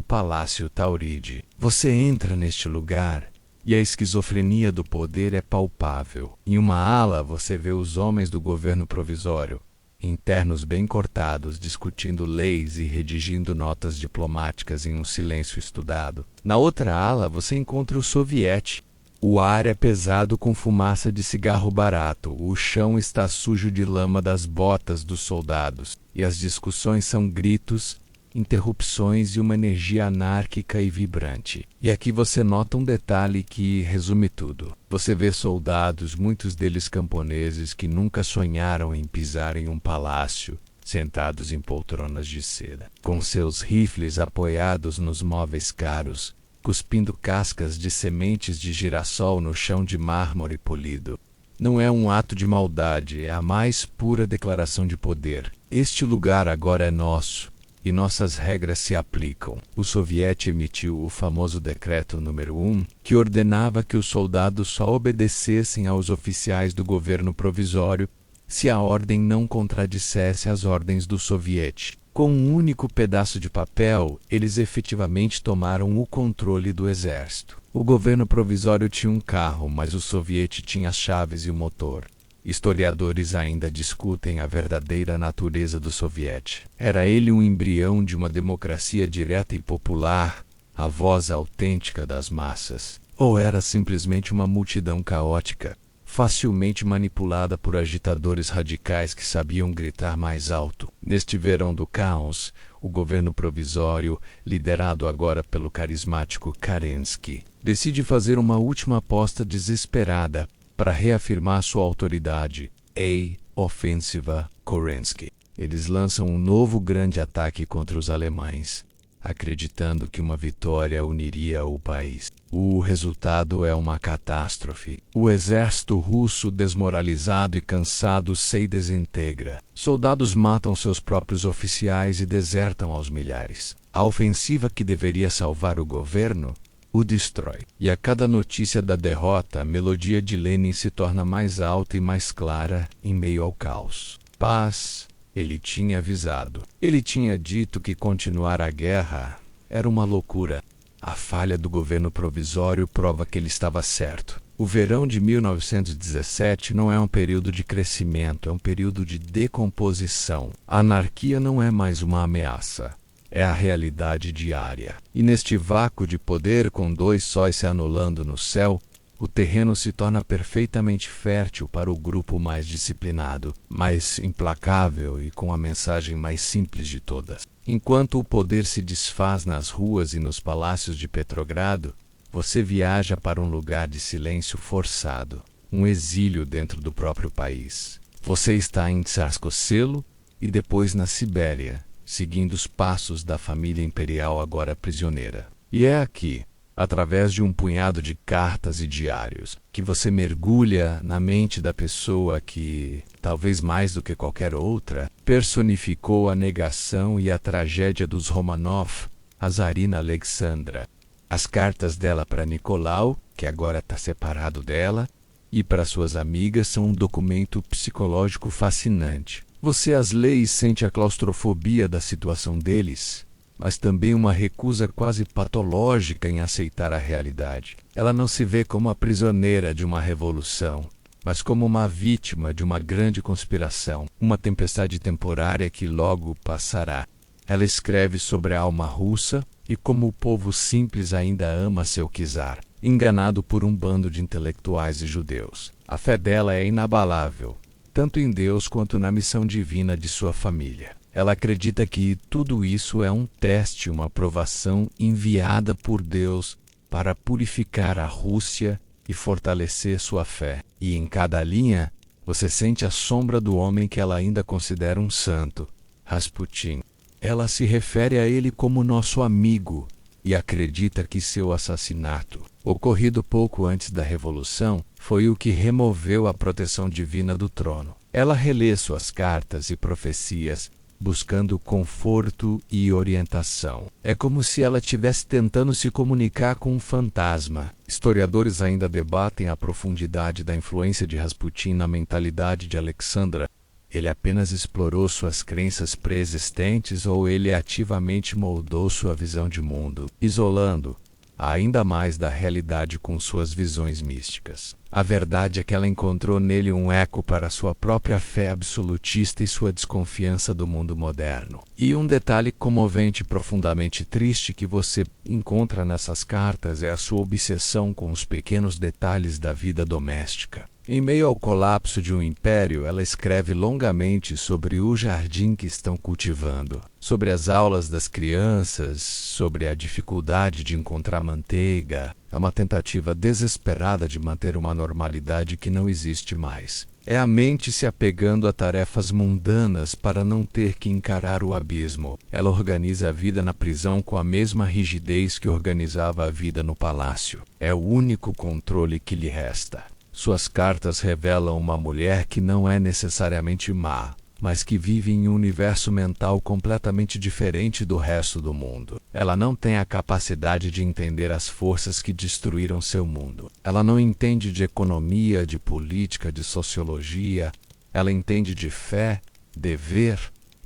Palácio Tauride. Você entra neste lugar e a esquizofrenia do poder é palpável. Em uma ala você vê os homens do governo provisório, em ternos bem cortados, discutindo leis e redigindo notas diplomáticas em um silêncio estudado. Na outra ala você encontra o soviete. O ar é pesado com fumaça de cigarro barato, o chão está sujo de lama das botas dos soldados, e as discussões são gritos, interrupções e uma energia anárquica e vibrante. E aqui você nota um detalhe que resume tudo. Você vê soldados, muitos deles camponeses, que nunca sonharam em pisar em um palácio, sentados em poltronas de seda, com seus rifles apoiados nos móveis caros, cuspindo cascas de sementes de girassol no chão de mármore polido. Não é um ato de maldade, é a mais pura declaração de poder. Este lugar agora é nosso, e nossas regras se aplicam. O soviete emitiu o famoso decreto número 1, que ordenava que os soldados só obedecessem aos oficiais do governo provisório se a ordem não contradissesse as ordens do soviete. Com um único pedaço de papel, eles efetivamente tomaram o controle do exército. O governo provisório tinha um carro, mas o soviete tinha as chaves e o motor. Historiadores ainda discutem a verdadeira natureza do soviete. Era ele um embrião de uma democracia direta e popular, a voz autêntica das massas? Ou era simplesmente uma multidão caótica, facilmente manipulada por agitadores radicais que sabiam gritar mais alto? Neste verão do caos, o governo provisório, liderado agora pelo carismático Kerensky, decide fazer uma última aposta desesperada para reafirmar sua autoridade. A ofensiva Kerensky. Eles lançam um novo grande ataque contra os alemães, acreditando que uma vitória uniria o país. O resultado é uma catástrofe. O exército russo, desmoralizado e cansado, se desintegra. Soldados matam seus próprios oficiais e desertam aos milhares. A ofensiva que deveria salvar o governo o destrói. E a cada notícia da derrota, a melodia de Lenin se torna mais alta e mais clara em meio ao caos. Paz, ele tinha avisado. Ele tinha dito que continuar a guerra era uma loucura. A falha do governo provisório prova que ele estava certo. O verão de 1917 não é um período de crescimento, é um período de decomposição. A anarquia não é mais uma ameaça. É a realidade diária. E neste vácuo de poder, com 2 sóis se anulando no céu, o terreno se torna perfeitamente fértil para o grupo mais disciplinado, mais implacável e com a mensagem mais simples de todas. Enquanto o poder se desfaz nas ruas e nos palácios de Petrogrado, você viaja para um lugar de silêncio forçado, um exílio dentro do próprio país. Você está em Tsarskoye e depois na Sibéria, seguindo os passos da família imperial agora prisioneira. E é aqui, através de um punhado de cartas e diários, que você mergulha na mente da pessoa que, talvez mais do que qualquer outra, personificou a negação e a tragédia dos Romanov, a Tsarina Alexandra. As cartas dela para Nicolau, que agora está separado dela, e para suas amigas são um documento psicológico fascinante. Você as lê e sente a claustrofobia da situação deles, mas também uma recusa quase patológica em aceitar a realidade. Ela não se vê como a prisioneira de uma revolução, mas como uma vítima de uma grande conspiração, uma tempestade temporária que logo passará. Ela escreve sobre a alma russa e como o povo simples ainda ama seu czar, enganado por um bando de intelectuais e judeus. A fé dela é inabalável, tanto em Deus quanto na missão divina de sua família. Ela acredita que tudo isso é um teste, uma provação enviada por Deus para purificar a Rússia e fortalecer sua fé. E em cada linha, você sente a sombra do homem que ela ainda considera um santo, Rasputin. Ela se refere a ele como nosso amigo e acredita que seu assassinato, ocorrido pouco antes da Revolução, foi o que removeu a proteção divina do trono. Ela relê suas cartas e profecias, buscando conforto e orientação. É como se ela estivesse tentando se comunicar com um fantasma. Historiadores ainda debatem a profundidade da influência de Rasputin na mentalidade de Alexandra. Ele apenas explorou suas crenças pré-existentes ou ele ativamente moldou sua visão de mundo, isolando ainda mais da realidade com suas visões místicas. A verdade é que ela encontrou nele um eco para sua própria fé absolutista e sua desconfiança do mundo moderno. E um detalhe comovente e profundamente triste que você encontra nessas cartas é a sua obsessão com os pequenos detalhes da vida doméstica. Em meio ao colapso de um império, ela escreve longamente sobre o jardim que estão cultivando, sobre as aulas das crianças, sobre a dificuldade de encontrar manteiga. É uma tentativa desesperada de manter uma normalidade que não existe mais. É a mente se apegando a tarefas mundanas para não ter que encarar o abismo. Ela organiza a vida na prisão com a mesma rigidez que organizava a vida no palácio. É o único controle que lhe resta. Suas cartas revelam uma mulher que não é necessariamente má, mas que vive em um universo mental completamente diferente do resto do mundo. Ela não tem a capacidade de entender as forças que destruíram seu mundo. Ela não entende de economia, de política, de sociologia. Ela entende de fé, dever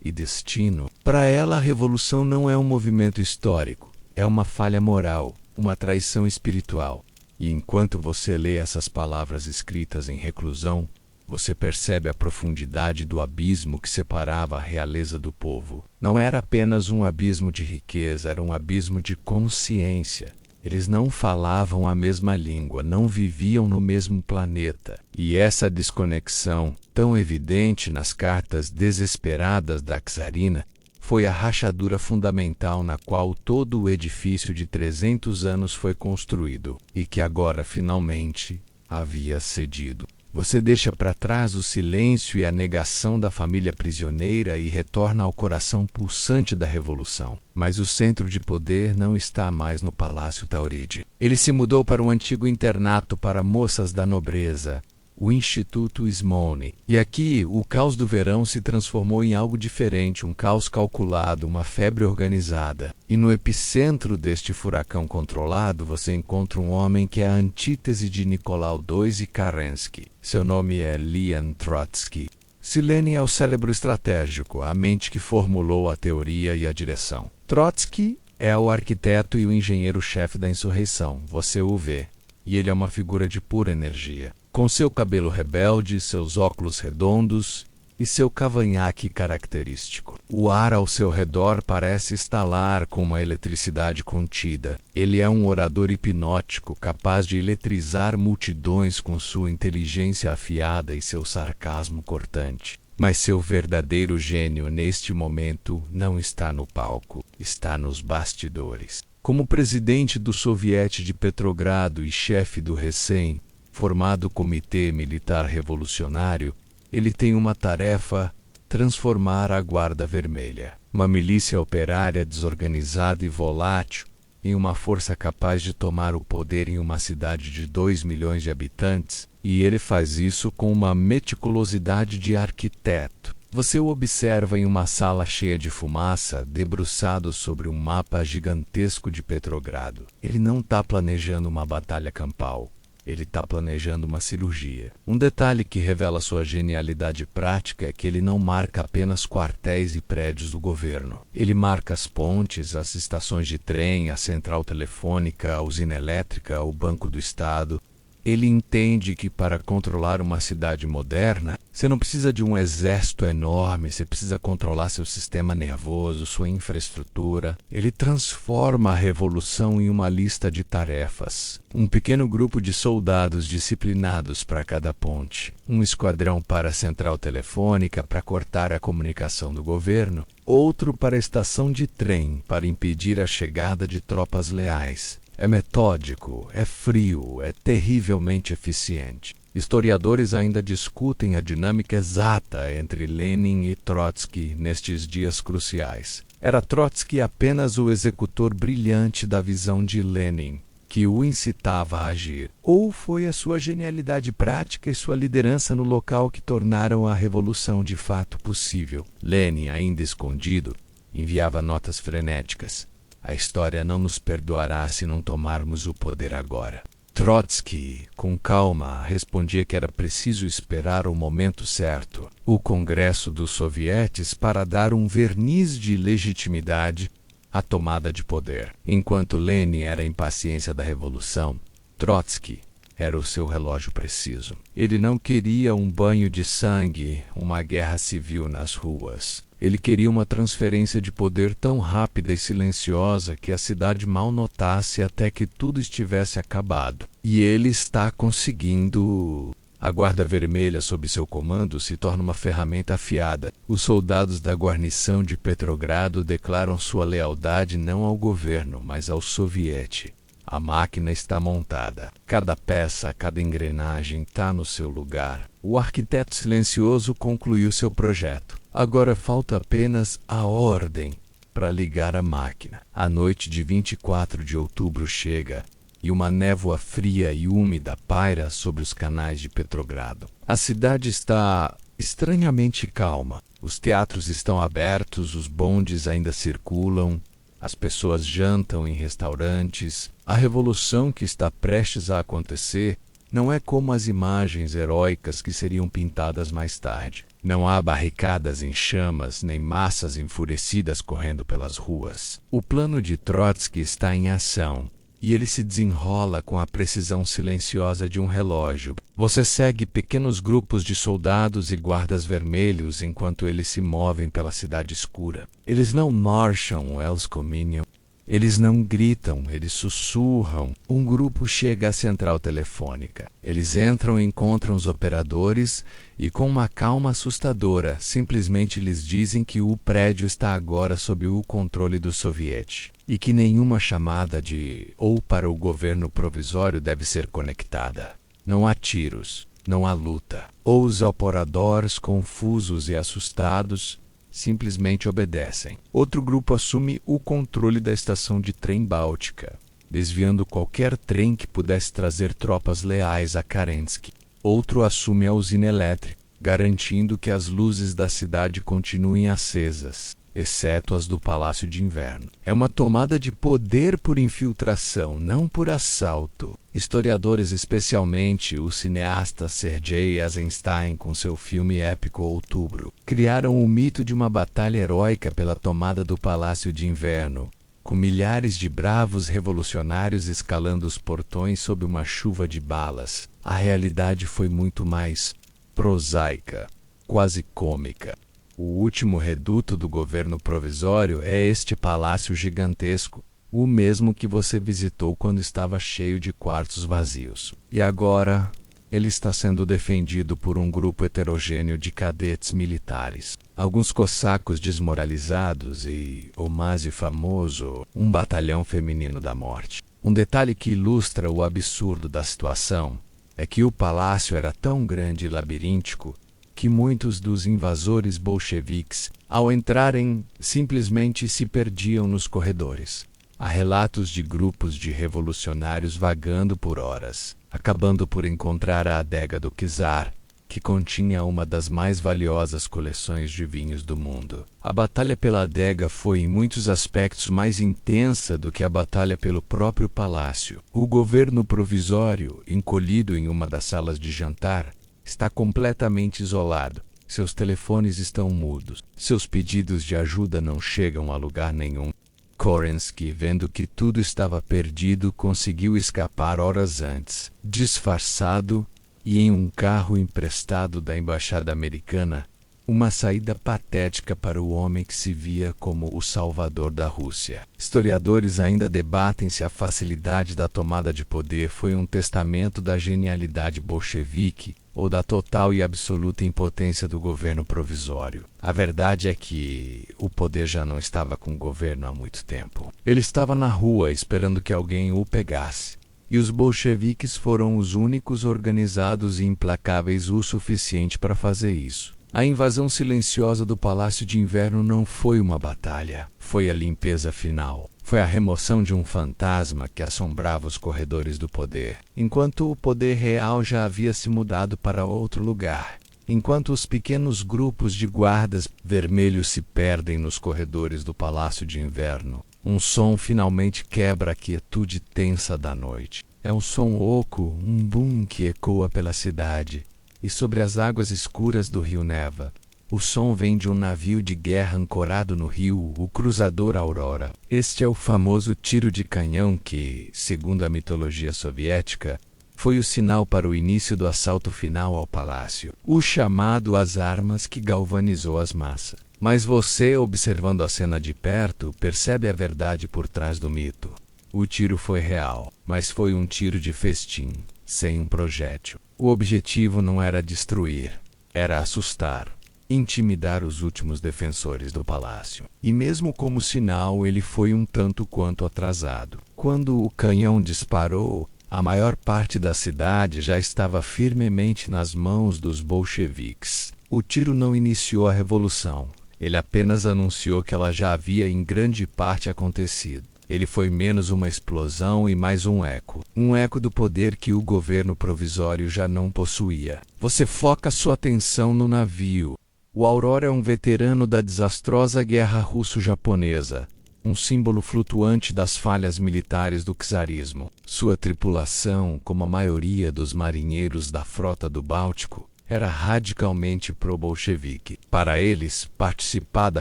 e destino. Para ela, a revolução não é um movimento histórico, é uma falha moral, uma traição espiritual. E enquanto você lê essas palavras escritas em reclusão, você percebe a profundidade do abismo que separava a realeza do povo. Não era apenas um abismo de riqueza, era um abismo de consciência. Eles não falavam a mesma língua, não viviam no mesmo planeta. E essa desconexão, tão evidente nas cartas desesperadas da czarina, foi a rachadura fundamental na qual todo o edifício de 300 anos foi construído, e que agora finalmente havia cedido. Você deixa para trás o silêncio e a negação da família prisioneira e retorna ao coração pulsante da revolução. Mas o centro de poder não está mais no Palácio Tauride. Ele se mudou para um antigo internato para moças da nobreza, o Instituto Smone. E aqui, o caos do verão se transformou em algo diferente, um caos calculado, uma febre organizada. E no epicentro deste furacão controlado, você encontra um homem que é a antítese de Nicolau II e Kerensky. Seu nome é Leon Trotsky. Se Lenin é o cérebro estratégico, a mente que formulou a teoria e a direção, Trotsky é o arquiteto e o engenheiro-chefe da insurreição, você o vê. E ele é uma figura de pura energia. Com seu cabelo rebelde, seus óculos redondos e seu cavanhaque característico. O ar ao seu redor parece estalar com uma eletricidade contida. Ele é um orador hipnótico, capaz de eletrizar multidões com sua inteligência afiada e seu sarcasmo cortante. Mas seu verdadeiro gênio neste momento não está no palco, está nos bastidores. Como presidente do Soviete de Petrogrado e chefe do recém-formado Comitê Militar Revolucionário, ele tem uma tarefa: transformar a Guarda Vermelha, uma milícia operária desorganizada e volátil, em uma força capaz de tomar o poder em uma cidade de 2 milhões de habitantes, e ele faz isso com uma meticulosidade de arquiteto. Você o observa em uma sala cheia de fumaça, debruçado sobre um mapa gigantesco de Petrogrado. Ele não está planejando uma batalha campal. Ele está planejando uma cirurgia. Um detalhe que revela sua genialidade prática é que ele não marca apenas quartéis e prédios do governo. Ele marca as pontes, as estações de trem, a central telefônica, a usina elétrica, o Banco do Estado. Ele entende que para controlar uma cidade moderna, você não precisa de um exército enorme, você precisa controlar seu sistema nervoso, sua infraestrutura. Ele transforma a revolução em uma lista de tarefas. Um pequeno grupo de soldados disciplinados para cada ponte. Um esquadrão para a central telefônica para cortar a comunicação do governo. Outro para a estação de trem para impedir a chegada de tropas leais. É metódico, é frio, é terrivelmente eficiente. Historiadores ainda discutem a dinâmica exata entre Lenin e Trotsky nestes dias cruciais. Era Trotsky apenas o executor brilhante da visão de Lenin, que o incitava a agir? Ou foi a sua genialidade prática e sua liderança no local que tornaram a revolução de fato possível? Lenin, ainda escondido, enviava notas frenéticas. A história não nos perdoará se não tomarmos o poder agora. Trotsky, com calma, respondia que era preciso esperar o momento certo, o Congresso dos Sovietes, para dar um verniz de legitimidade à tomada de poder. Enquanto Lenin era a impaciência da revolução, Trotsky era o seu relógio preciso. Ele não queria um banho de sangue, uma guerra civil nas ruas. Ele queria uma transferência de poder tão rápida e silenciosa que a cidade mal notasse até que tudo estivesse acabado. E ele está conseguindo. A Guarda Vermelha sob seu comando se torna uma ferramenta afiada. Os soldados da guarnição de Petrogrado declaram sua lealdade não ao governo, mas ao soviete. A máquina está montada. Cada peça, cada engrenagem está no seu lugar. O arquiteto silencioso concluiu seu projeto. Agora falta apenas a ordem para ligar a máquina. A noite de 24 de outubro chega e uma névoa fria e úmida paira sobre os canais de Petrogrado. A cidade está estranhamente calma. Os teatros estão abertos, os bondes ainda circulam. As pessoas jantam em restaurantes. A revolução que está prestes a acontecer não é como as imagens heróicas que seriam pintadas mais tarde. Não há barricadas em chamas, nem massas enfurecidas correndo pelas ruas. O plano de Trotsky está em ação, e ele se desenrola com a precisão silenciosa de um relógio. Você segue pequenos grupos de soldados e guardas vermelhos enquanto eles se movem pela cidade escura. Eles não marcham, eles caminham. Eles não gritam, eles sussurram. Um grupo chega à central telefônica. Eles entram e encontram os operadores e, com uma calma assustadora, simplesmente lhes dizem que o prédio está agora sob o controle do soviete e que nenhuma chamada de ou para o governo provisório deve ser conectada. Não há tiros, não há luta. Os operadores, confusos e assustados, simplesmente obedecem. Outro grupo assume o controle da estação de trem Báltica, desviando qualquer trem que pudesse trazer tropas leais a Kerensky. Outro assume a usina elétrica, garantindo que as luzes da cidade continuem acesas, exceto as do Palácio de Inverno. É uma tomada de poder por infiltração, não por assalto. Historiadores, especialmente o cineasta Sergei Eisenstein com seu filme épico Outubro, criaram o mito de uma batalha heróica pela tomada do Palácio de Inverno, com milhares de bravos revolucionários escalando os portões sob uma chuva de balas. A realidade foi muito mais prosaica, quase cômica. O último reduto do governo provisório é este palácio gigantesco, o mesmo que você visitou quando estava cheio de quartos vazios. E agora, ele está sendo defendido por um grupo heterogêneo de cadetes militares. Alguns cossacos desmoralizados e, o mais famoso, um batalhão feminino da morte. Um detalhe que ilustra o absurdo da situação é que o palácio era tão grande e labiríntico que muitos dos invasores bolcheviques, ao entrarem, simplesmente se perdiam nos corredores. Há relatos de grupos de revolucionários vagando por horas, acabando por encontrar a adega do czar, que continha uma das mais valiosas coleções de vinhos do mundo. A batalha pela adega foi em muitos aspectos mais intensa do que a batalha pelo próprio palácio. O governo provisório, encolhido em uma das salas de jantar, está completamente isolado. Seus telefones estão mudos. Seus pedidos de ajuda não chegam a lugar nenhum. Kerensky, vendo que tudo estava perdido, conseguiu escapar horas antes, disfarçado e em um carro emprestado da embaixada americana, uma saída patética para o homem que se via como o salvador da Rússia. Historiadores ainda debatem se a facilidade da tomada de poder foi um testamento da genialidade bolchevique ou da total e absoluta impotência do governo provisório. A verdade é que o poder já não estava com o governo há muito tempo. Ele estava na rua esperando que alguém o pegasse. E os bolcheviques foram os únicos organizados e implacáveis o suficiente para fazer isso. A invasão silenciosa do Palácio de Inverno não foi uma batalha, foi a limpeza final. Foi a remoção de um fantasma que assombrava os corredores do poder, enquanto o poder real já havia se mudado para outro lugar. Enquanto os pequenos grupos de guardas vermelhos se perdem nos corredores do Palácio de Inverno, um som finalmente quebra a quietude tensa da noite. É um som oco, um boom que ecoa pela cidade. E sobre as águas escuras do rio Neva, o som vem de um navio de guerra ancorado no rio, o cruzador Aurora. Este é o famoso tiro de canhão que, segundo a mitologia soviética, foi o sinal para o início do assalto final ao palácio, o chamado às armas que galvanizou as massas. Mas você, observando a cena de perto, percebe a verdade por trás do mito. O tiro foi real, mas foi um tiro de festim, sem um projétil. O objetivo não era destruir, era assustar, intimidar os últimos defensores do palácio. E mesmo como sinal, ele foi um tanto quanto atrasado. Quando o canhão disparou, a maior parte da cidade já estava firmemente nas mãos dos bolcheviques. O tiro não iniciou a revolução, ele apenas anunciou que ela já havia em grande parte acontecido. Ele foi menos uma explosão e mais um eco do poder que o governo provisório já não possuía. Você foca sua atenção no navio. O Aurora é um veterano da desastrosa guerra russo-japonesa, um símbolo flutuante das falhas militares do czarismo. Sua tripulação, como a maioria dos marinheiros da frota do Báltico, era radicalmente pro-bolchevique. Para eles, participar da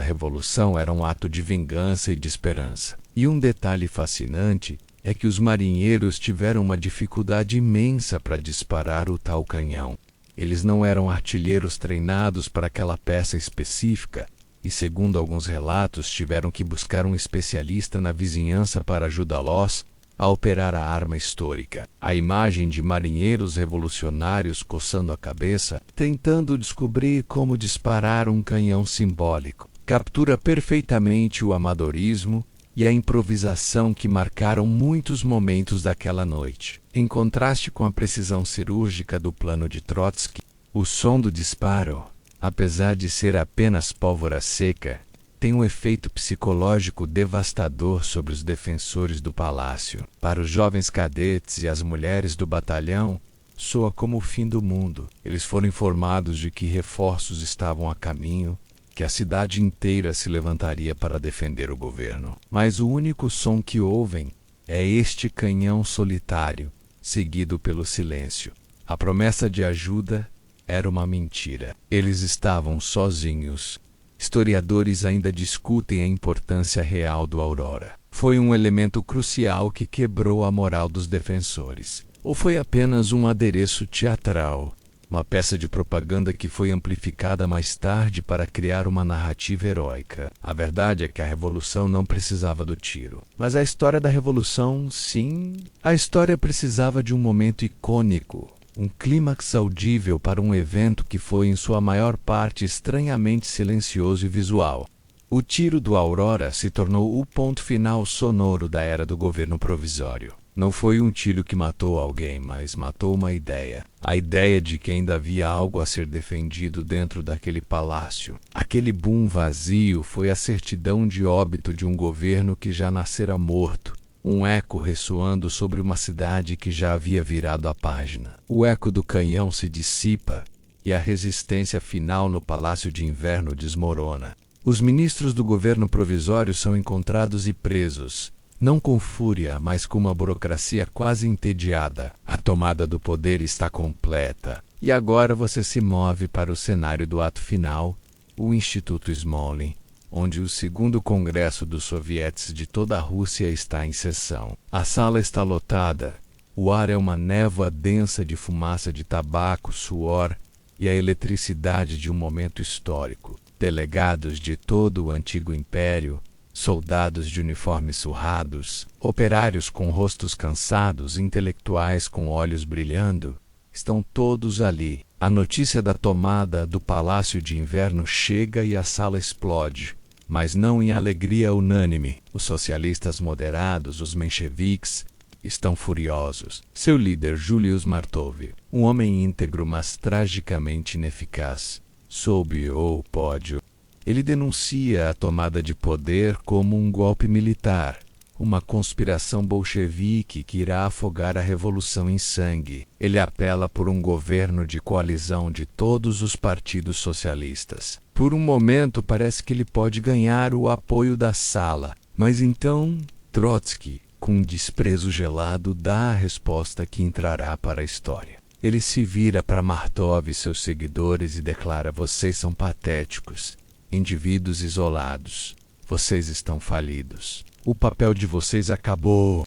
revolução era um ato de vingança e de esperança. E um detalhe fascinante é que os marinheiros tiveram uma dificuldade imensa para disparar o tal canhão. Eles não eram artilheiros treinados para aquela peça específica e, segundo alguns relatos, tiveram que buscar um especialista na vizinhança para ajudá-los a operar a arma histórica. A imagem de marinheiros revolucionários coçando a cabeça, tentando descobrir como disparar um canhão simbólico, captura perfeitamente o amadorismo e a improvisação que marcaram muitos momentos daquela noite. Em contraste com a precisão cirúrgica do plano de Trotsky, o som do disparo, apesar de ser apenas pólvora seca, tem um efeito psicológico devastador sobre os defensores do palácio. Para os jovens cadetes e as mulheres do batalhão, soa como o fim do mundo. Eles foram informados de que reforços estavam a caminho, que a cidade inteira se levantaria para defender o governo. Mas o único som que ouvem é este canhão solitário, seguido pelo silêncio. A promessa de ajuda era uma mentira. Eles estavam sozinhos. Historiadores ainda discutem a importância real do Aurora. Foi um elemento crucial que quebrou a moral dos defensores. Ou foi apenas um adereço teatral, uma peça de propaganda que foi amplificada mais tarde para criar uma narrativa heróica? A verdade é que a Revolução não precisava do tiro. Mas a história da Revolução, sim. A história precisava de um momento icônico. Um clímax audível para um evento que foi em sua maior parte estranhamente silencioso e visual. O tiro do Aurora se tornou o ponto final sonoro da era do governo provisório. Não foi um tiro que matou alguém, mas matou uma ideia. A ideia de que ainda havia algo a ser defendido dentro daquele palácio. Aquele boom vazio foi a certidão de óbito de um governo que já nascera morto. Um eco ressoando sobre uma cidade que já havia virado a página. O eco do canhão se dissipa e a resistência final no Palácio de Inverno desmorona. Os ministros do governo provisório são encontrados e presos, não com fúria, mas com uma burocracia quase entediada. A tomada do poder está completa. E agora você se move para o cenário do ato final, o Instituto Smolny, onde o segundo congresso dos sovietes de toda a Rússia está em sessão. A sala está lotada, o ar é uma névoa densa de fumaça de tabaco, suor e a eletricidade de um momento histórico. Delegados de todo o antigo império, soldados de uniformes surrados, operários com rostos cansados, intelectuais com olhos brilhando, estão todos ali. A notícia da tomada do Palácio de Inverno chega e a sala explode. Mas não em alegria unânime. Os socialistas moderados, os mencheviques, estão furiosos. Seu líder, Julius Martov, um homem íntegro mas tragicamente ineficaz, sob o pódio. Ele denuncia a tomada de poder como um golpe militar, uma conspiração bolchevique que irá afogar a revolução em sangue. Ele apela por um governo de coalizão de todos os partidos socialistas. Por um momento parece que ele pode ganhar o apoio da sala, mas então Trotsky, com um desprezo gelado, dá a resposta que entrará para a história. Ele se vira para Martov e seus seguidores e declara: vocês são patéticos, indivíduos isolados, vocês estão falidos. O papel de vocês acabou.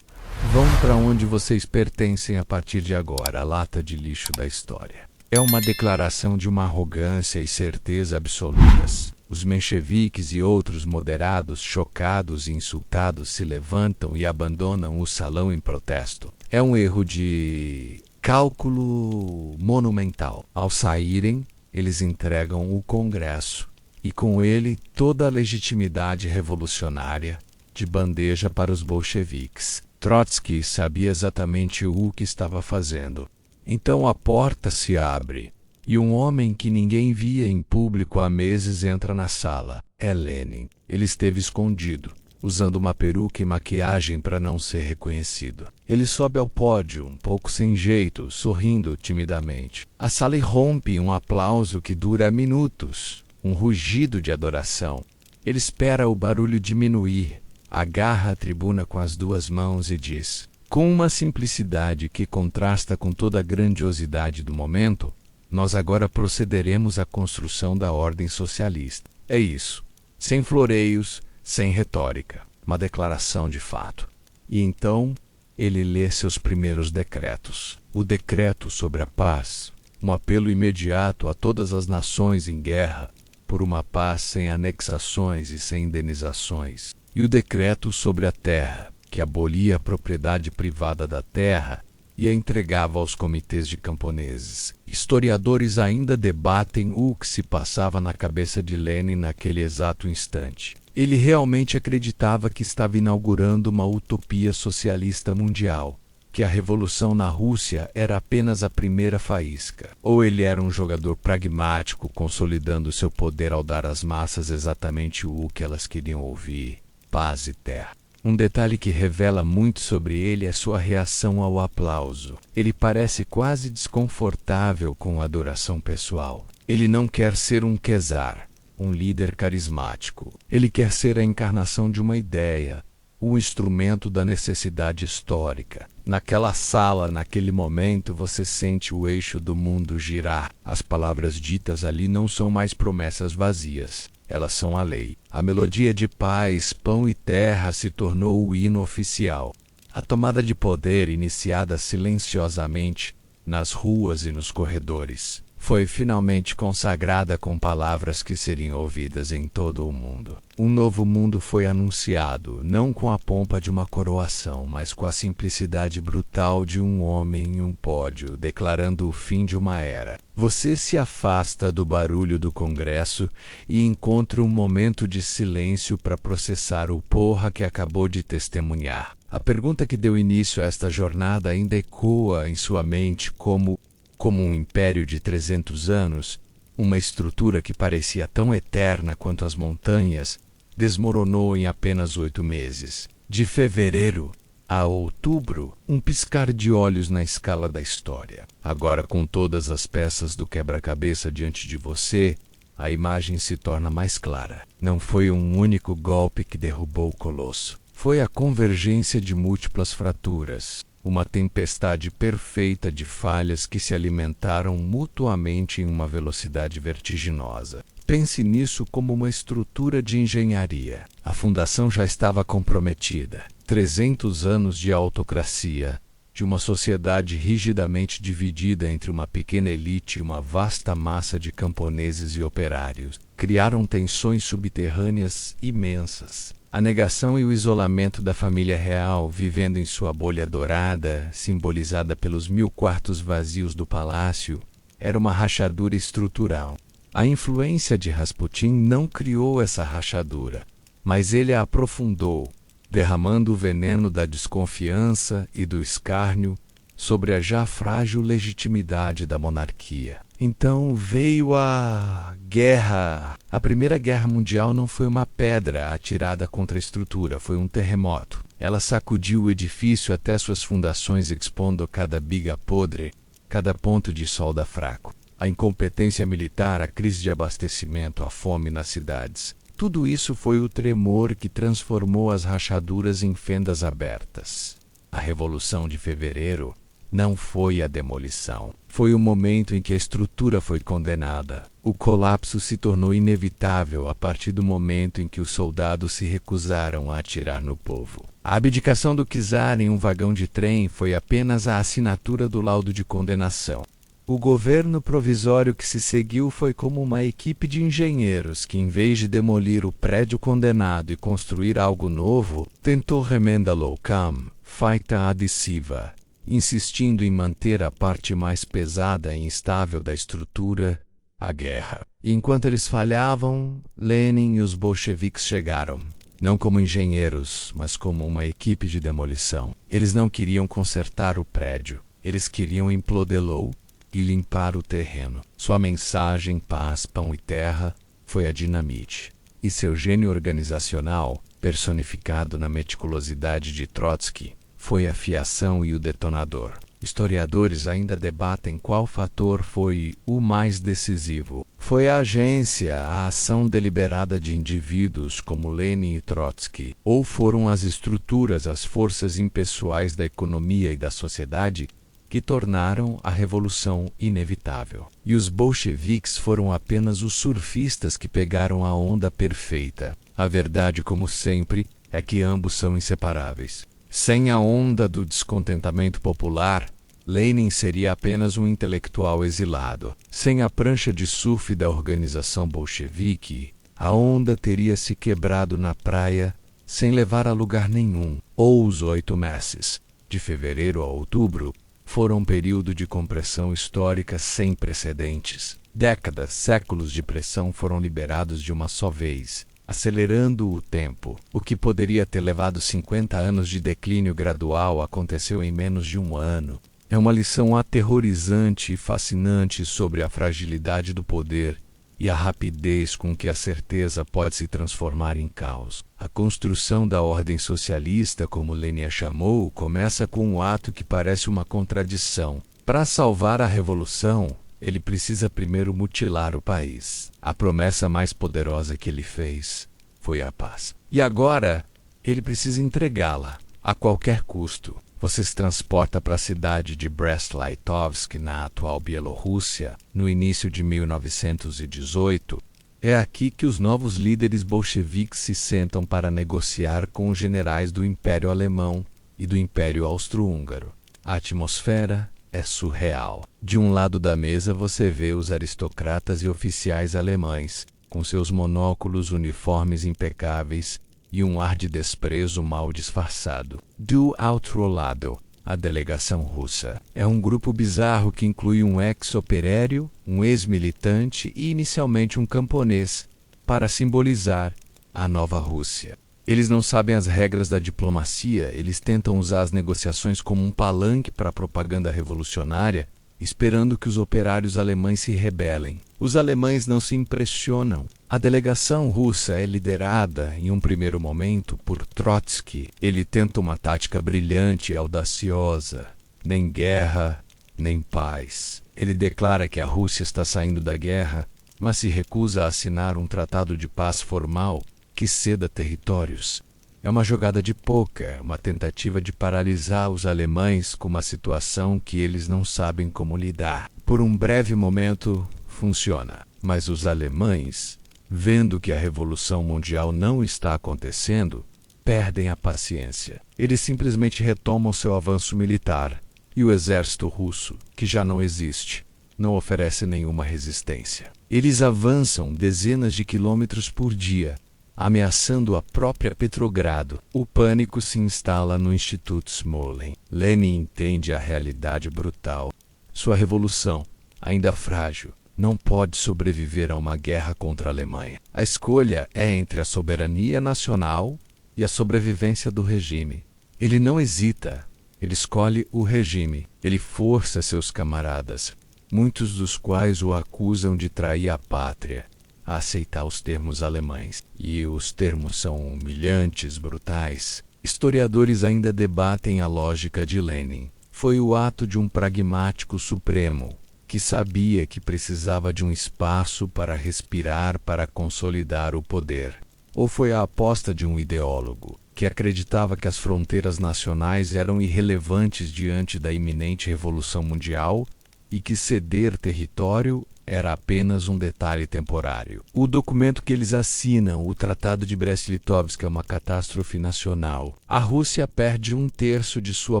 Vão para onde vocês pertencem a partir de agora, a lata de lixo da história. É uma declaração de uma arrogância e certeza absolutas. Os mencheviques e outros moderados, chocados e insultados, se levantam e abandonam o salão em protesto. É um erro de cálculo monumental. Ao saírem, eles entregam o Congresso e com ele toda a legitimidade revolucionária de bandeja para os bolcheviques. Trotsky sabia exatamente o que estava fazendo. Então a porta se abre e um homem que ninguém via em público há meses entra na sala. É Lenin. Ele esteve escondido, usando uma peruca e maquiagem para não ser reconhecido. Ele sobe ao pódio, um pouco sem jeito, sorrindo timidamente. A sala irrompe em um aplauso que dura minutos, um rugido de adoração. Ele espera o barulho diminuir, agarra a tribuna com as duas mãos e diz, com uma simplicidade que contrasta com toda a grandiosidade do momento: nós agora procederemos à construção da ordem socialista. É isso. Sem floreios, sem retórica. Uma declaração de fato. E então, ele lê seus primeiros decretos. O decreto sobre a paz. Um apelo imediato a todas as nações em guerra por uma paz sem anexações e sem indenizações. E o decreto sobre a terra, que abolia a propriedade privada da terra e a entregava aos comitês de camponeses. Historiadores ainda debatem o que se passava na cabeça de Lenin naquele exato instante. Ele realmente acreditava que estava inaugurando uma utopia socialista mundial, que a revolução na Rússia era apenas a primeira faísca, ou ele era um jogador pragmático consolidando seu poder ao dar às massas exatamente o que elas queriam ouvir: paz e terra. Um detalhe que revela muito sobre ele é sua reação ao aplauso. Ele parece quase desconfortável com a adoração pessoal. Ele não quer ser um czar, um líder carismático. Ele quer ser a encarnação de uma ideia, o instrumento da necessidade histórica. Naquela sala, naquele momento, você sente o eixo do mundo girar. As palavras ditas ali não são mais promessas vazias. Elas são a lei. A melodia de paz, pão e terra se tornou o hino oficial. A tomada de poder, iniciada silenciosamente, nas ruas e nos corredores, foi finalmente consagrada com palavras que seriam ouvidas em todo o mundo. Um novo mundo foi anunciado, não com a pompa de uma coroação, mas com a simplicidade brutal de um homem em um pódio, declarando o fim de uma era. Você se afasta do barulho do Congresso e encontra um momento de silêncio para processar o porra que acabou de testemunhar. A pergunta que deu início a esta jornada ainda ecoa em sua mente como um império de 300 anos, uma estrutura que parecia tão eterna quanto as montanhas, desmoronou em apenas 8 meses. De fevereiro a outubro, um piscar de olhos na escala da história. Agora, com todas as peças do quebra-cabeça diante de você, a imagem se torna mais clara. Não foi um único golpe que derrubou o colosso. Foi a convergência de múltiplas fraturas. Uma tempestade perfeita de falhas que se alimentaram mutuamente em uma velocidade vertiginosa. Pense nisso como uma estrutura de engenharia. A fundação já estava comprometida. 300 anos de autocracia, de uma sociedade rigidamente dividida entre uma pequena elite e uma vasta massa de camponeses e operários, criaram tensões subterrâneas imensas. A negação e o isolamento da família real, vivendo em sua bolha dourada, simbolizada pelos 1000 quartos vazios do palácio, era uma rachadura estrutural. A influência de Rasputin não criou essa rachadura, mas ele a aprofundou, derramando o veneno da desconfiança e do escárnio sobre a já frágil legitimidade da monarquia. Então veio a guerra. A Primeira Guerra Mundial não foi uma pedra atirada contra a estrutura, foi um terremoto. Ela sacudiu o edifício até suas fundações, expondo cada biga podre, cada ponto de solda fraco. A incompetência militar, a crise de abastecimento, a fome nas cidades. Tudo isso foi o tremor que transformou as rachaduras em fendas abertas. A Revolução de Fevereiro não foi a demolição. Foi o momento em que a estrutura foi condenada. O colapso se tornou inevitável a partir do momento em que os soldados se recusaram a atirar no povo. A abdicação do czar em um vagão de trem foi apenas a assinatura do laudo de condenação. O governo provisório que se seguiu foi como uma equipe de engenheiros que, em vez de demolir o prédio condenado e construir algo novo, tentou remenda locam, feita adesiva, insistindo em manter a parte mais pesada e instável da estrutura, a guerra. E enquanto eles falhavam, Lenin e os bolcheviques chegaram, não como engenheiros, mas como uma equipe de demolição. Eles não queriam consertar o prédio, eles queriam implodê-lo e limpar o terreno. Sua mensagem, paz, pão e terra, foi a dinamite. E seu gênio organizacional, personificado na meticulosidade de Trotsky, foi a fiação e o detonador. Historiadores ainda debatem qual fator foi o mais decisivo. Foi a agência, a ação deliberada de indivíduos como Lenin e Trotsky, ou foram as estruturas, as forças impessoais da economia e da sociedade que tornaram a revolução inevitável. E os bolcheviques foram apenas os surfistas que pegaram a onda perfeita. A verdade, como sempre, é que ambos são inseparáveis. Sem a onda do descontentamento popular, Lenin seria apenas um intelectual exilado. Sem a prancha de surf da organização bolchevique, a onda teria se quebrado na praia sem levar a lugar nenhum. Ou os 8 meses, de fevereiro a outubro, foram um período de compressão histórica sem precedentes. Décadas, séculos de pressão foram liberados de uma só vez. acelerando o tempo. O que poderia ter levado 50 anos de declínio gradual aconteceu em menos de um ano. É uma lição aterrorizante e fascinante sobre a fragilidade do poder e a rapidez com que a certeza pode se transformar em caos. A construção da ordem socialista, como Lenin a chamou, começa com um ato que parece uma contradição. Para salvar a revolução, ele precisa primeiro mutilar o país. A promessa mais poderosa que ele fez foi a paz. E agora, ele precisa entregá-la, a qualquer custo. Você se transporta para a cidade de Brest-Litovsk, na atual Bielorrússia, no início de 1918. É aqui que os novos líderes bolcheviques se sentam para negociar com os generais do Império Alemão e do Império Austro-Húngaro. A atmosfera é surreal. De um lado da mesa você vê os aristocratas e oficiais alemães, com seus monóculos, uniformes impecáveis e um ar de desprezo mal disfarçado. Do outro lado, a delegação russa. É um grupo bizarro que inclui um ex-operário, um ex-militante e inicialmente um camponês, para simbolizar a nova Rússia. Eles não sabem as regras da diplomacia, eles tentam usar as negociações como um palanque para a propaganda revolucionária, esperando que os operários alemães se rebelem. Os alemães não se impressionam. A delegação russa é liderada, em um primeiro momento, por Trotsky. Ele tenta uma tática brilhante e audaciosa. Nem guerra, nem paz. Ele declara que a Rússia está saindo da guerra, mas se recusa a assinar um tratado de paz formal que ceda territórios. É uma jogada de pôquer, uma tentativa de paralisar os alemães com uma situação que eles não sabem como lidar. Por um breve momento, funciona. Mas os alemães, vendo que a Revolução Mundial não está acontecendo, perdem a paciência. Eles simplesmente retomam seu avanço militar, e o exército russo, que já não existe, não oferece nenhuma resistência. Eles avançam dezenas de quilômetros por dia, ameaçando a própria Petrogrado. O pânico se instala no Instituto Smolin. Lenin entende a realidade brutal. Sua revolução, ainda frágil, não pode sobreviver a uma guerra contra a Alemanha. A escolha é entre a soberania nacional e a sobrevivência do regime. Ele não hesita. Ele escolhe o regime. Ele força seus camaradas, muitos dos quais o acusam de trair a pátria, a aceitar os termos alemães. E os termos são humilhantes, brutais. Historiadores ainda debatem a lógica de Lenin. Foi o ato de um pragmático supremo, que sabia que precisava de um espaço para respirar para consolidar o poder. Ou foi a aposta de um ideólogo, que acreditava que as fronteiras nacionais eram irrelevantes diante da iminente Revolução Mundial e que ceder território era apenas um detalhe temporário. O documento que eles assinam, o Tratado de Brest-Litovsk, é uma catástrofe nacional. A Rússia perde 1/3 de sua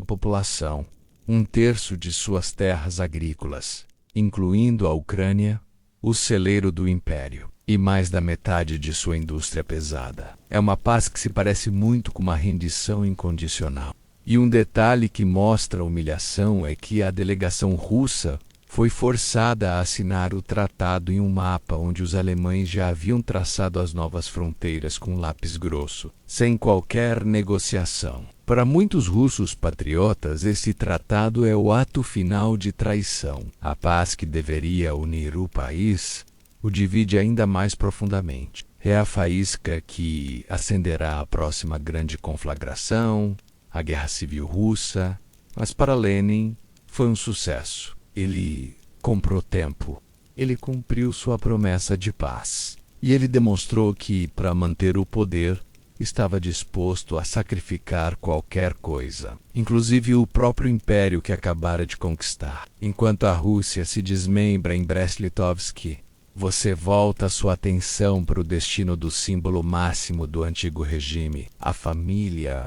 população, 1/3 de suas terras agrícolas, incluindo a Ucrânia, o celeiro do império, e mais da metade de sua indústria pesada. É uma paz que se parece muito com uma rendição incondicional. E um detalhe que mostra a humilhação é que a delegação russa foi forçada a assinar o tratado em um mapa onde os alemães já haviam traçado as novas fronteiras com lápis grosso, sem qualquer negociação. Para muitos russos patriotas, esse tratado é o ato final de traição. A paz que deveria unir o país o divide ainda mais profundamente. É a faísca que acenderá a próxima grande conflagração, a Guerra Civil Russa. Mas para Lenin foi um sucesso. Ele comprou tempo. Ele cumpriu sua promessa de paz. E ele demonstrou que, para manter o poder, estava disposto a sacrificar qualquer coisa, inclusive o próprio império que acabara de conquistar. Enquanto a Rússia se desmembra em Brest-Litovsk, você volta sua atenção para o destino do símbolo máximo do antigo regime, a família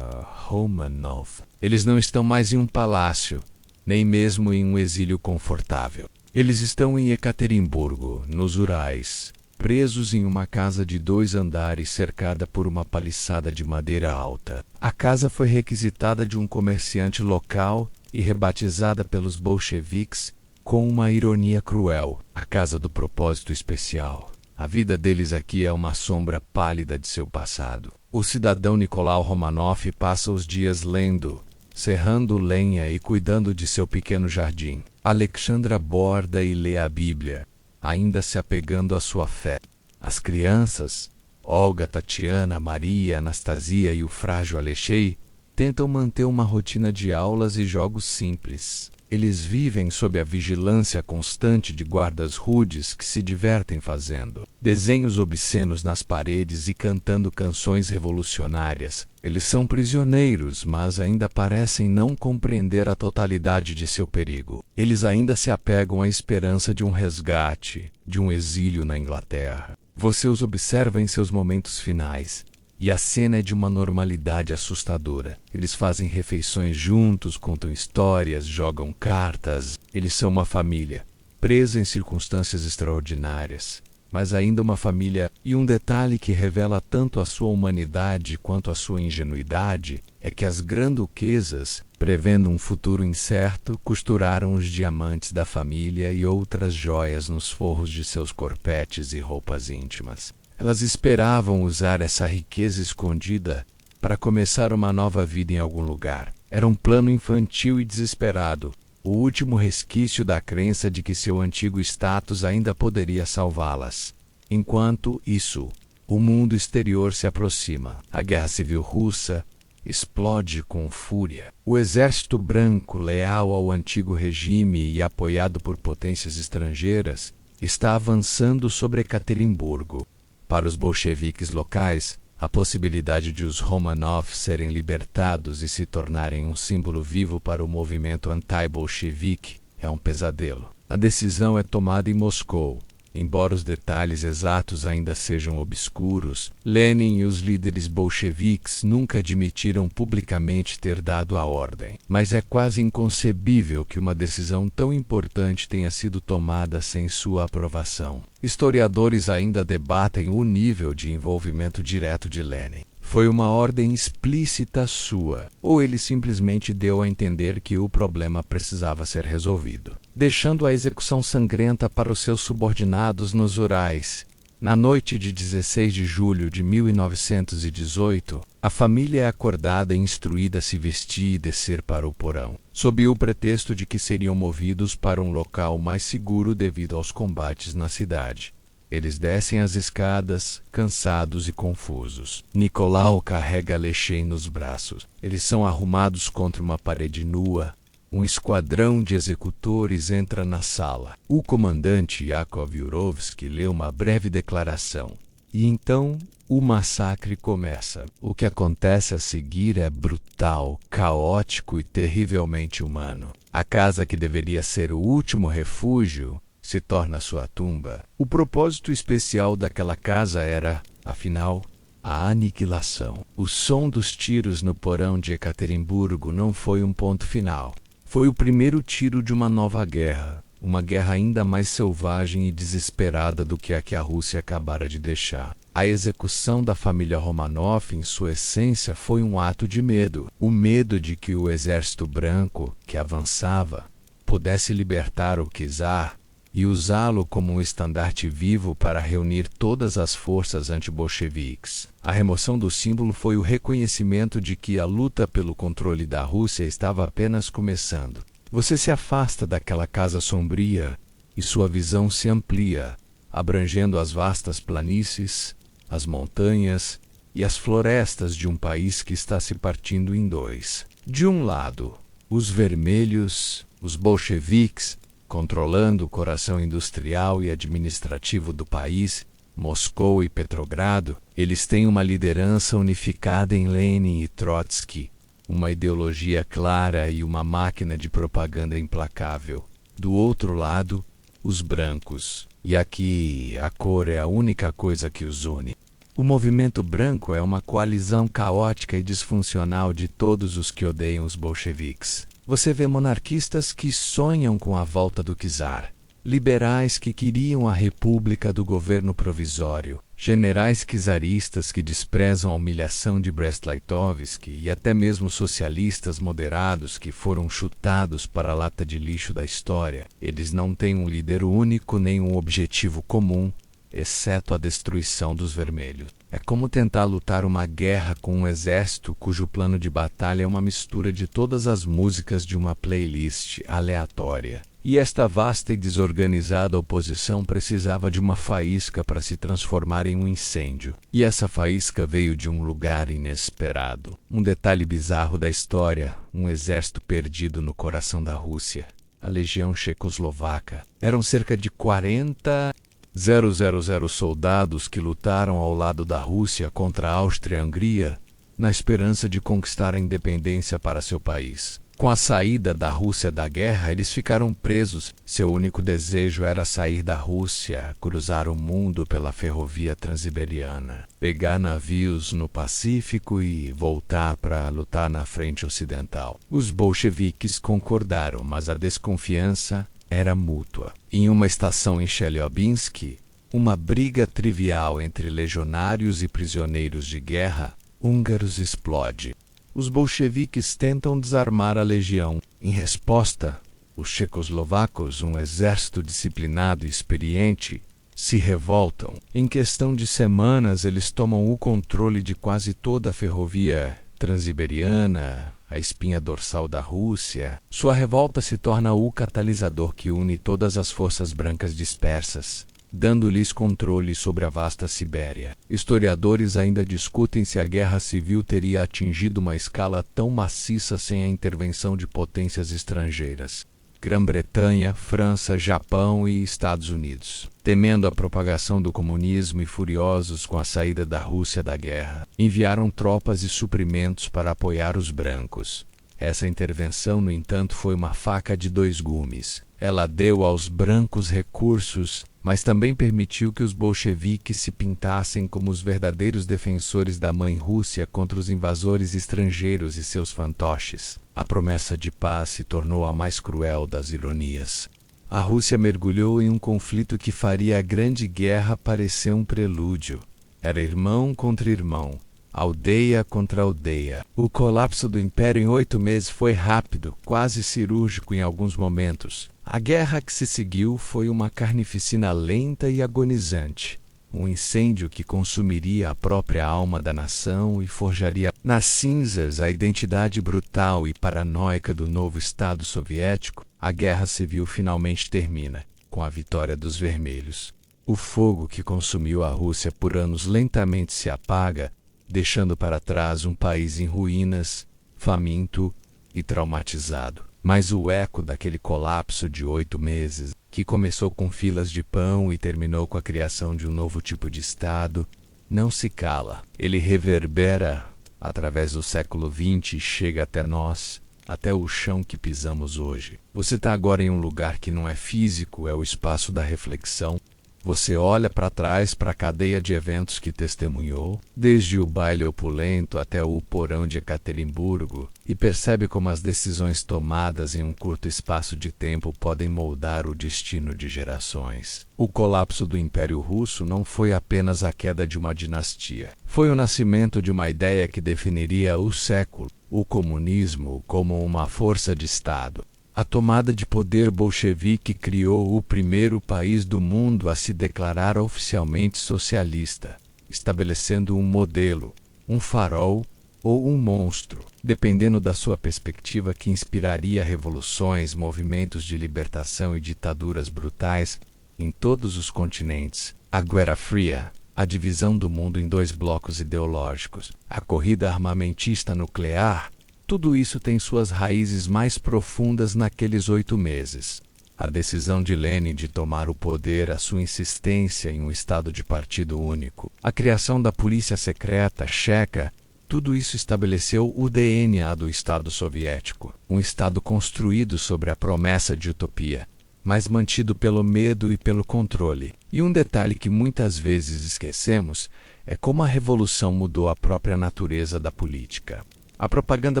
Romanov. Eles não estão mais em um palácio, nem mesmo em um exílio confortável. Eles estão em Ekaterimburgo, nos Urais, presos em uma casa de 2 andares cercada por uma paliçada de madeira alta. A casa foi requisitada de um comerciante local e rebatizada pelos bolcheviques com uma ironia cruel, a Casa do Propósito Especial. A vida deles aqui é uma sombra pálida de seu passado. O cidadão Nicolau Romanov passa os dias lendo, serrando lenha e cuidando de seu pequeno jardim. Alexandra borda e lê a Bíblia, ainda se apegando à sua fé. As crianças, Olga, Tatiana, Maria, Anastasia e o frágil Alexei, tentam manter uma rotina de aulas e jogos simples. Eles vivem sob a vigilância constante de guardas rudes que se divertem fazendo desenhos obscenos nas paredes e cantando canções revolucionárias. Eles são prisioneiros, mas ainda parecem não compreender a totalidade de seu perigo. Eles ainda se apegam à esperança de um resgate, de um exílio na Inglaterra. Você os observa em seus momentos finais, e a cena é de uma normalidade assustadora. Eles fazem refeições juntos, contam histórias, jogam cartas. Eles são uma família, presa em circunstâncias extraordinárias, mas ainda uma família. E um detalhe que revela tanto a sua humanidade quanto a sua ingenuidade é que as grã-duquesas, prevendo um futuro incerto, costuraram os diamantes da família e outras joias nos forros de seus corpetes e roupas íntimas. Elas esperavam usar essa riqueza escondida para começar uma nova vida em algum lugar. Era um plano infantil e desesperado, o último resquício da crença de que seu antigo status ainda poderia salvá-las. Enquanto isso, o mundo exterior se aproxima. A Guerra Civil Russa explode com fúria. O Exército Branco, leal ao antigo regime e apoiado por potências estrangeiras, está avançando sobre Ekaterimburgo. Para os bolcheviques locais, a possibilidade de os Romanov serem libertados e se tornarem um símbolo vivo para o movimento anti-bolchevique é um pesadelo. A decisão é tomada em Moscou. Embora os detalhes exatos ainda sejam obscuros, Lenin e os líderes bolcheviques nunca admitiram publicamente ter dado a ordem. Mas é quase inconcebível que uma decisão tão importante tenha sido tomada sem sua aprovação. Historiadores ainda debatem o nível de envolvimento direto de Lenin. Foi uma ordem explícita sua, ou ele simplesmente deu a entender que o problema precisava ser resolvido, deixando a execução sangrenta para os seus subordinados nos Urais. Na noite de 16 de julho de 1918, a família é acordada e instruída a se vestir e descer para o porão, sob o pretexto de que seriam movidos para um local mais seguro devido aos combates na cidade. Eles descem as escadas, cansados e confusos. Nicolau carrega Alexei nos braços. Eles são arrumados contra uma parede nua. Um esquadrão de executores entra na sala. O comandante Yakov Yurovsky lê uma breve declaração. E então, o massacre começa. O que acontece a seguir é brutal, caótico e terrivelmente humano. A casa que deveria ser o último refúgio se torna sua tumba. O propósito especial daquela casa era, afinal, a aniquilação. O som dos tiros no porão de Ekaterimburgo não foi um ponto final. Foi o primeiro tiro de uma nova guerra, uma guerra ainda mais selvagem e desesperada do que a Rússia acabara de deixar. A execução da família Romanov, em sua essência, foi um ato de medo. O medo de que o Exército Branco, que avançava, pudesse libertar o czar e usá-lo como um estandarte vivo para reunir todas as forças antibolcheviques. A remoção do símbolo foi o reconhecimento de que a luta pelo controle da Rússia estava apenas começando. Você se afasta daquela casa sombria e sua visão se amplia, abrangendo as vastas planícies, as montanhas e as florestas de um país que está se partindo em dois. De um lado, os vermelhos, os bolcheviques, controlando o coração industrial e administrativo do país, Moscou e Petrogrado. Eles têm uma liderança unificada em Lenin e Trotsky, uma ideologia clara e uma máquina de propaganda implacável. Do outro lado, os brancos. E aqui a cor é a única coisa que os une. O movimento branco é uma coalizão caótica e disfuncional de todos os que odeiam os bolcheviques. Você vê monarquistas que sonham com a volta do czar, liberais que queriam a república do governo provisório, generais czaristas que desprezam a humilhação de Brest-Litovsk e até mesmo socialistas moderados que foram chutados para a lata de lixo da história. Eles não têm um líder único nem um objetivo comum. exceto a destruição dos vermelhos. É como tentar lutar uma guerra com um exército cujo plano de batalha é uma mistura de todas as músicas de uma playlist aleatória. E esta vasta e desorganizada oposição precisava de uma faísca para se transformar em um incêndio. E essa faísca veio de um lugar inesperado. Um detalhe bizarro da história: um exército perdido no coração da Rússia. A Legião Checoslovaca. Eram cerca de 40,000 soldados que lutaram ao lado da Rússia contra a Áustria-Hungria, na esperança de conquistar a independência para seu país. Com a saída da Rússia da guerra, eles ficaram presos. Seu único desejo era sair da Rússia, cruzar o mundo pela ferrovia transiberiana, pegar navios no Pacífico e voltar para lutar na frente ocidental. Os bolcheviques concordaram, mas a desconfiança era mútua. Em uma estação em Chelyabinsk, uma briga trivial entre legionários e prisioneiros de guerra húngaros explode. Os bolcheviques tentam desarmar a legião. Em resposta, os checoslovacos, um exército disciplinado e experiente, se revoltam. Em questão de semanas, eles tomam o controle de quase toda a ferrovia transiberiana, a espinha dorsal da Rússia. Sua revolta se torna o catalisador que une todas as forças brancas dispersas, dando-lhes controle sobre a vasta Sibéria. Historiadores ainda discutem se a guerra civil teria atingido uma escala tão maciça sem a intervenção de potências estrangeiras. Grã-Bretanha, França, Japão e Estados Unidos, temendo a propagação do comunismo e furiosos com a saída da Rússia da guerra, enviaram tropas e suprimentos para apoiar os brancos. Essa intervenção, no entanto, foi uma faca de dois gumes. Ela deu aos brancos recursos, mas também permitiu que os bolcheviques se pintassem como os verdadeiros defensores da mãe Rússia contra os invasores estrangeiros e seus fantoches. A promessa de paz se tornou a mais cruel das ironias. A Rússia mergulhou em um conflito que faria a Grande Guerra parecer um prelúdio. Era irmão contra irmão, aldeia contra aldeia. O colapso do Império em 8 meses foi rápido, quase cirúrgico em alguns momentos. A guerra que se seguiu foi uma carnificina lenta e agonizante. Um incêndio que consumiria a própria alma da nação e forjaria nas cinzas a identidade brutal e paranoica do novo Estado soviético. A guerra civil finalmente termina, com a vitória dos vermelhos. O fogo que consumiu a Rússia por anos lentamente se apaga, deixando para trás um país em ruínas, faminto e traumatizado. Mas o eco daquele colapso de 8 meses, que começou com filas de pão e terminou com a criação de um novo tipo de Estado, não se cala. Ele reverbera através do século XX e chega até nós, até o chão que pisamos hoje. Você está agora em um lugar que não é físico, é o espaço da reflexão. Você olha para trás para a cadeia de eventos que testemunhou, desde o baile opulento até o porão de Ekaterimburgo, e percebe como as decisões tomadas em um curto espaço de tempo podem moldar o destino de gerações. O colapso do Império Russo não foi apenas a queda de uma dinastia. Foi o nascimento de uma ideia que definiria o século, o comunismo como uma força de Estado. A tomada de poder bolchevique criou o primeiro país do mundo a se declarar oficialmente socialista, estabelecendo um modelo, um farol ou um monstro, dependendo da sua perspectiva, que inspiraria revoluções, movimentos de libertação e ditaduras brutais em todos os continentes. A Guerra Fria, a divisão do mundo em 2 blocos ideológicos, a corrida armamentista nuclear, tudo isso tem suas raízes mais profundas naqueles 8 meses. A decisão de Lenin de tomar o poder, a sua insistência em um estado de partido único, a criação da polícia secreta checa, tudo isso estabeleceu o DNA do Estado soviético. Um Estado construído sobre a promessa de utopia, mas mantido pelo medo e pelo controle. E um detalhe que muitas vezes esquecemos é como a revolução mudou a própria natureza da política. A propaganda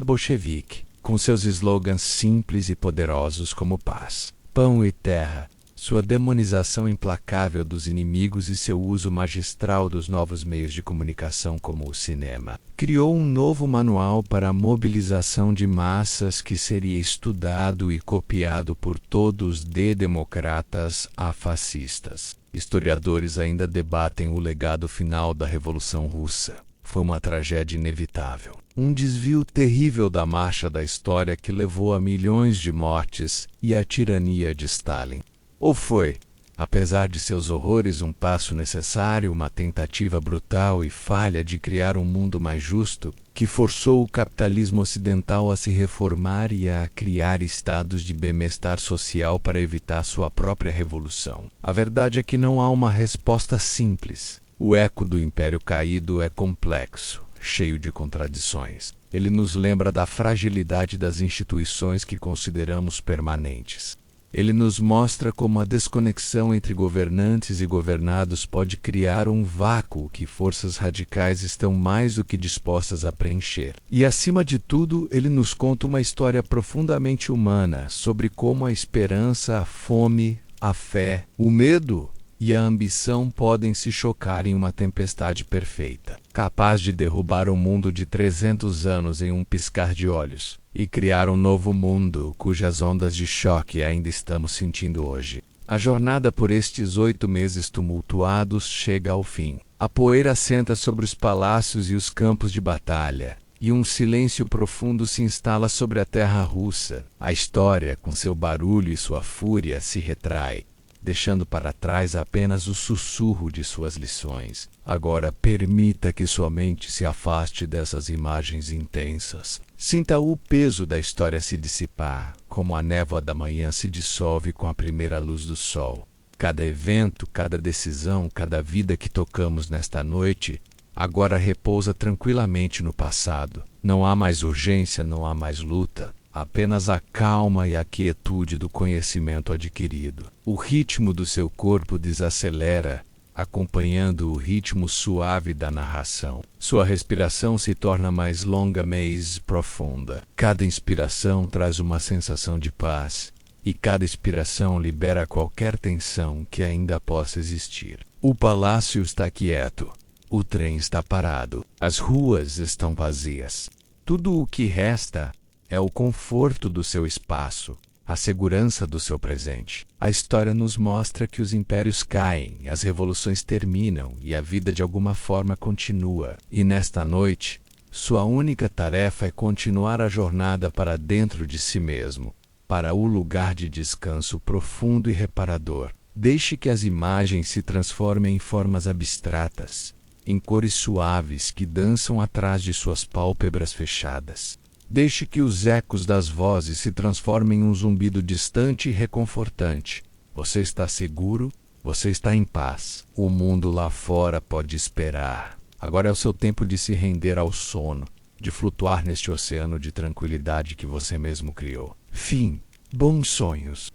bolchevique, com seus slogans simples e poderosos como paz, pão e terra, Sua demonização implacável dos inimigos e seu uso magistral dos novos meios de comunicação como o cinema. Criou um novo manual para a mobilização de massas que seria estudado e copiado por todos, de democratas a fascistas. Historiadores ainda debatem o legado final da Revolução Russa. Foi uma tragédia inevitável. Um desvio terrível da marcha da história que levou a milhões de mortes e a tirania de Stalin. Ou foi, apesar de seus horrores, um passo necessário, uma tentativa brutal e falha de criar um mundo mais justo, que forçou o capitalismo ocidental a se reformar e a criar estados de bem-estar social para evitar sua própria revolução? A verdade é que não há uma resposta simples. O eco do Império Caído é complexo, cheio de contradições. Ele nos lembra da fragilidade das instituições que consideramos permanentes. Ele nos mostra como a desconexão entre governantes e governados pode criar um vácuo que forças radicais estão mais do que dispostas a preencher. E, acima de tudo, ele nos conta uma história profundamente humana sobre como a esperança, a fome, a fé, o medo e a ambição podem se chocar em uma tempestade perfeita, capaz de derrubar o mundo de 300 anos em um piscar de olhos, e criar um novo mundo cujas ondas de choque ainda estamos sentindo hoje. A jornada por estes 8 meses tumultuados chega ao fim. A poeira assenta sobre os palácios e os campos de batalha, e um silêncio profundo se instala sobre a terra russa. A história, com seu barulho e sua fúria, se retrai, deixando para trás apenas o sussurro de suas lições. Agora permita que sua mente se afaste dessas imagens intensas. Sinta o peso da história se dissipar, como a névoa da manhã se dissolve com a primeira luz do sol. Cada evento, cada decisão, cada vida que tocamos nesta noite, agora repousa tranquilamente no passado. Não há mais urgência, não há mais luta. Apenas a calma e a quietude do conhecimento adquirido. O ritmo do seu corpo desacelera, acompanhando o ritmo suave da narração. Sua respiração se torna mais longa, mais profunda. Cada inspiração traz uma sensação de paz, e cada expiração libera qualquer tensão que ainda possa existir. O palácio está quieto. O trem está parado. As ruas estão vazias. Tudo o que resta é o conforto do seu espaço, a segurança do seu presente. A história nos mostra que os impérios caem, as revoluções terminam e a vida de alguma forma continua. E nesta noite, sua única tarefa é continuar a jornada para dentro de si mesmo, para o lugar de descanso profundo e reparador. Deixe que as imagens se transformem em formas abstratas, em cores suaves que dançam atrás de suas pálpebras fechadas. Deixe que os ecos das vozes se transformem em um zumbido distante e reconfortante. Você está seguro, você está em paz. O mundo lá fora pode esperar. Agora é o seu tempo de se render ao sono, de flutuar neste oceano de tranquilidade que você mesmo criou. Fim. Bons sonhos.